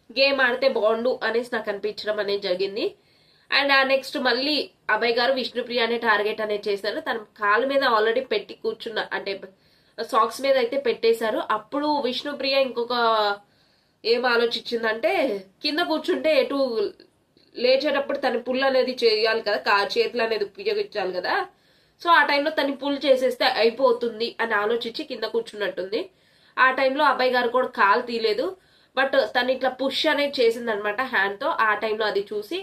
గేమ్ ఆడితే బాగుండు అనేసి నాకు అనిపించడం అనేది జరిగింది. అండ్ ఆ నెక్స్ట్ మళ్ళీ అభయ్ గారు విష్ణుప్రియ అనే టార్గెట్ అనేది చేశారు. తన కాలు మీద ఆల్రెడీ పెట్టి కూర్చున్న అంటే సాక్స్ మీద అయితే పెట్టేశారు. అప్పుడు విష్ణుప్రియ ఇంకొక ఏం ఆలోచించిందంటే కింద కూర్చుంటే ఎటు లేచేటప్పుడు తన పుల్ అనేది చేయాలి కదా, చేతులు అనేది ఉపయోగించాలి కదా. సో ఆ టైంలో తను పుల్ చేసేస్తే అయిపోతుంది అని ఆలోచించి కింద కూర్చున్నట్టుంది. ఆ టైంలో అబ్బాయి గారు కూడా కాలు తీయలేదు, బట్ తను ఇట్లా పుష్ అనేది చేసిందనమాట హ్యాండ్ తో. ఆ టైంలో అది చూసి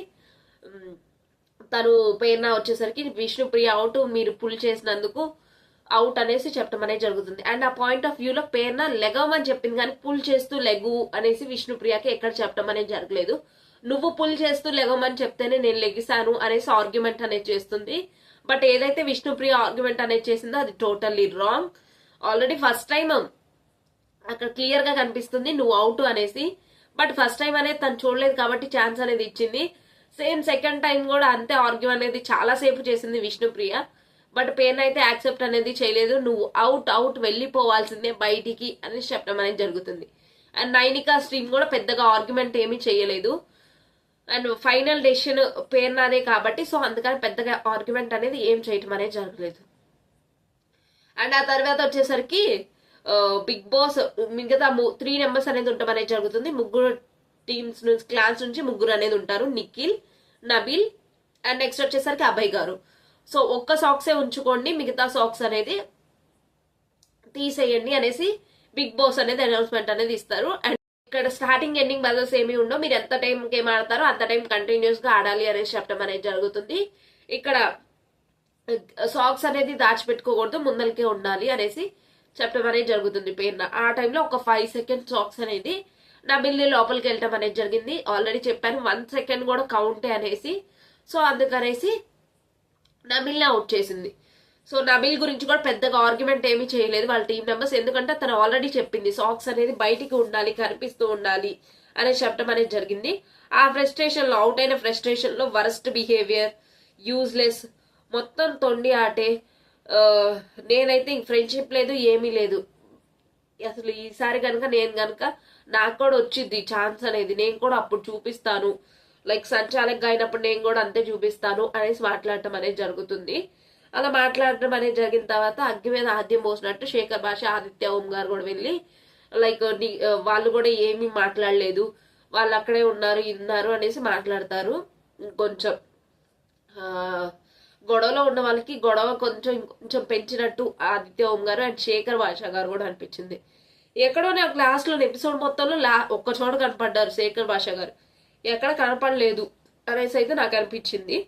తను పేరున వచ్చేసరికి విష్ణుప్రియ అవుట్, మీరు పుల్ చేసినందుకు అవుట్ అనేసి చెప్పడం అనేది జరుగుతుంది. అండ్ ఆ పాయింట్ ఆఫ్ వ్యూలో పేరున లెగవమని చెప్పింది కానీ పుల్ చేస్తూ లెగు అనేసి విష్ణుప్రియకి ఎక్కడ చెప్పడం అనేది జరగలేదు. నువ్వు పుల్ చేస్తూ లెగవమని చెప్తేనే నేను లెగిసాను అనేసి ఆర్గ్యుమెంట్ అనేది చేస్తుంది. బట్ ఏదైతే విష్ణుప్రియ ఆర్గ్యుమెంట్ అనేది చేసిందో అది totally wrong. Already first time అక్కడ క్లియర్ గా కనిపిస్తుంది నువ్వు అవుట్ అనేసి. బట్ ఫస్ట్ టైం అనేది తను చూడలేదు కాబట్టి ఛాన్స్ అనేది ఇచ్చింది. సేమ్ సెకండ్ టైం కూడా అంతే ఆర్గ్యూ అనేది చాలా సేపు చేసింది విష్ణుప్రియ. బట్ పేరుని అయితే యాక్సెప్ట్ అనేది చేయలేదు. నువ్వు అవుట్ వెళ్ళిపోవాల్సిందే బయటికి అని చెప్పడం అనేది జరుగుతుంది. అండ్ నైనికా స్ట్రీమ్ కూడా పెద్దగా ఆర్గ్యుమెంట్ ఏమీ చేయలేదు. అండ్ ఫైనల్ డెసిషన్ పేరునాదే కాబట్టి సో అందుకని పెద్దగా ఆర్గ్యుమెంట్ అనేది ఏం చేయటం అనేది జరగలేదు. అండ్ ఆ తర్వాత వచ్చేసరికి బిగ్ బాస్ మిగతా 3 మెంబర్స్ అనేది ఉండటం అనేది జరుగుతుంది. ముగ్గురు టీమ్స్ నుంచి క్లాన్స్ నుంచి ముగ్గురు అనేది ఉంటారు, నిఖిల్, నబిల్ అండ్ నెక్స్ట్ వచ్చేసరికి అభయ్ గారు. సో ఒక్క సాక్సే ఉంచుకోండి, మిగతా సాక్స్ అనేది తీసేయండి అనేసి బిగ్ బాస్ అనేది అనౌన్స్మెంట్ అనేది ఇస్తారు. అండ్ ఇక్కడ స్టార్టింగ్ ఎండింగ్ బజర్స్ ఏమి ఉండవు, మీరు ఎంత టైం గేమ్ ఆడతారో అంత టైం కంటిన్యూస్ గా ఆడాలి అనేసి చెప్పడం అనేది జరుగుతుంది. ఇక్కడ సాక్స్ అనేది దాచిపెట్టుకోకూడదు, ముందరికే ఉండాలి అనేసి చెప్పడం అనేది జరుగుతుంది పేరున. ఆ టైంలో ఒక 5 సెకండ్ సాక్స్ అనేది నబిల్ లోపలికి వెళ్ళటం అనేది జరిగింది. ఆల్రెడీ చెప్పాను 1 సెకండ్ కూడా కౌంటే అనేసి. సో అందుకనేసి నబిల్ అవుట్ చేసింది. సో నబిల్ గురించి కూడా పెద్దగా ఆర్గ్యుమెంట్ ఏమీ చేయలేదు వాళ్ళ టీం మెంబర్స్, ఎందుకంటే తను ఆల్రెడీ చెప్పింది సాక్స్ అనేది బయటికి ఉండాలి, కనిపిస్తూ ఉండాలి అని చెప్పడం అనేది జరిగింది. ఆ ఫ్రస్ట్రేషన్ లో అవుట్ అయిన ఫ్రస్ట్రేషన్ లో వరస్ట్ బిహేవియర్, యూజ్లెస్, మొత్తం తొండి ఆటే. నేనైతే ఫ్రెండ్షిప్ లేదు ఏమీ లేదు, అసలు ఈసారి కనుక నేను కనుక నాకు కూడా వచ్చింది ఛాన్స్ అనేది, నేను కూడా అప్పుడు చూపిస్తాను, లైక్ సంచాలకుగా అయినప్పుడు నేను కూడా అంతే చూపిస్తాను అనేసి మాట్లాడటం అనేది జరుగుతుంది. అలా మాట్లాడటం అనేది జరిగిన తర్వాత అగ్గి మీద ఆద్యం పోసినట్టు శేఖర్ భాష, ఆదిత్య ఓం గారు కూడా వెళ్ళి లైక్ వాళ్ళు కూడా ఏమీ మాట్లాడలేదు, వాళ్ళు అక్కడే ఉన్నారు అనేసి మాట్లాడతారు. కొంచెం గొడవలో ఉన్న వాళ్ళకి గొడవ కొంచెం పెంచినట్టు ఆదిత్య ఓం గారు అండ్ శేఖర్ భాష గారు కూడా అనిపించింది. ఎక్కడో నాకు లాస్ట్ లో ఎపిసోడ్ మొత్తంలో ఒక్క చోట కనపడ్డారు శేఖర్ భాష గారు, ఎక్కడ కనపడలేదు అనేసి అయితే నాకు అనిపించింది.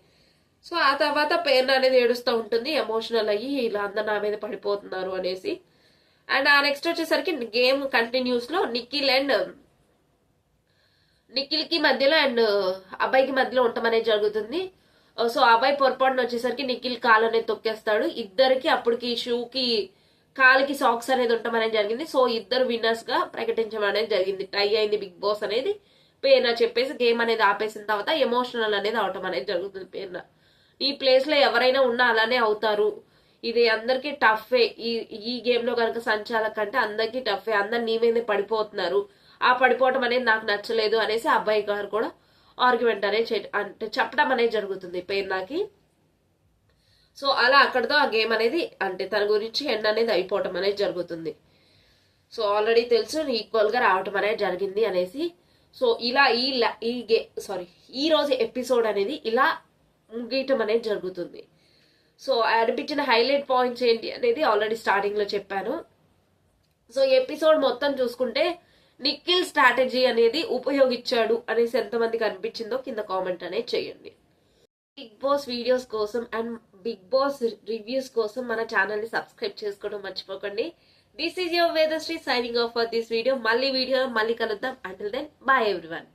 సో ఆ తర్వాత పేరున అనేది ఏడుస్తూ ఉంటుంది, ఎమోషనల్ అయ్యి ఇలా అందరు నా మీద పడిపోతున్నారు అనేసి. అండ్ ఆ నెక్స్ట్ వచ్చేసరికి గేమ్ కంటిన్యూస్ లో నిఖిల్ కి మధ్యలో అండ్ అబ్బాయికి మధ్యలో ఉండటం అనేది జరుగుతుంది. సో అబ్బాయి పొరపాటున వచ్చేసరికి నిఖిల్ కాలు అనేది తొక్కేస్తాడు. ఇద్దరికి అప్పటికి షూకి కాలికి సాక్స్ అనేది ఉండటం అనేది జరిగింది. సో ఇద్దరు విన్నర్స్ గా ప్రకటించడం అనేది జరిగింది. టై అయింది బిగ్ బాస్ అనేది పేరున చెప్పేసి గేమ్ అనేది ఆపేసిన తర్వాత ఎమోషనల్ అనేది అవటం అనేది జరుగుతుంది. పేరున ఈ ప్లేస్ లో ఎవరైనా ఉన్నా అలానే అవుతారు, ఇది అందరికి టఫే. ఈ గేమ్ లో కనుక సంచాలక్ అంటే అందరికి టఫే, అందరు నీ మీదే పడిపోతున్నారు, ఆ పడిపోవటం అనేది నాకు నచ్చలేదు అనేసి అబ్బాయి గారు కూడా ఆర్గ్యుమెంట్ అనేది అంటే చెప్పడం అనేది జరుగుతుంది పేరునాకి. సో అలా అక్కడతో ఆ గేమ్ అనేది అంటే తన గురించి ఎండ్ అనేది అయిపోవటం అనేది జరుగుతుంది. సో ఆల్రెడీ తెలుసు ఈక్వల్ గా రావటం అనేది జరిగింది అనేసి. సో ఇలా ఈ రోజు ఎపిసోడ్ అనేది ఇలా ముగియటం అనేది జరుగుతుంది. సో అనిపించిన హైలైట్ పాయింట్స్ ఏంటి అనేది ఆల్రెడీ స్టార్టింగ్ లో చెప్పాను. సో ఎపిసోడ్ మొత్తం చూసుకుంటే నిఖిల్ స్ట్రాటజీ అనేది ఉపయోగించాడు అనేసి ఎంతమందికి అనిపించిందో కింద కామెంట్ అనేది చేయండి. బిగ్ బాస్ వీడియోస్ కోసం అండ్ బిగ్ బాస్ రివ్యూస్ కోసం మన ఛానల్ ని సబ్స్క్రైబ్ చేసుకోవడం మర్చిపోకండి. This is your Vedashree signing off for this video. మళ్ళీ కలుద్దాం. Until then bye everyone.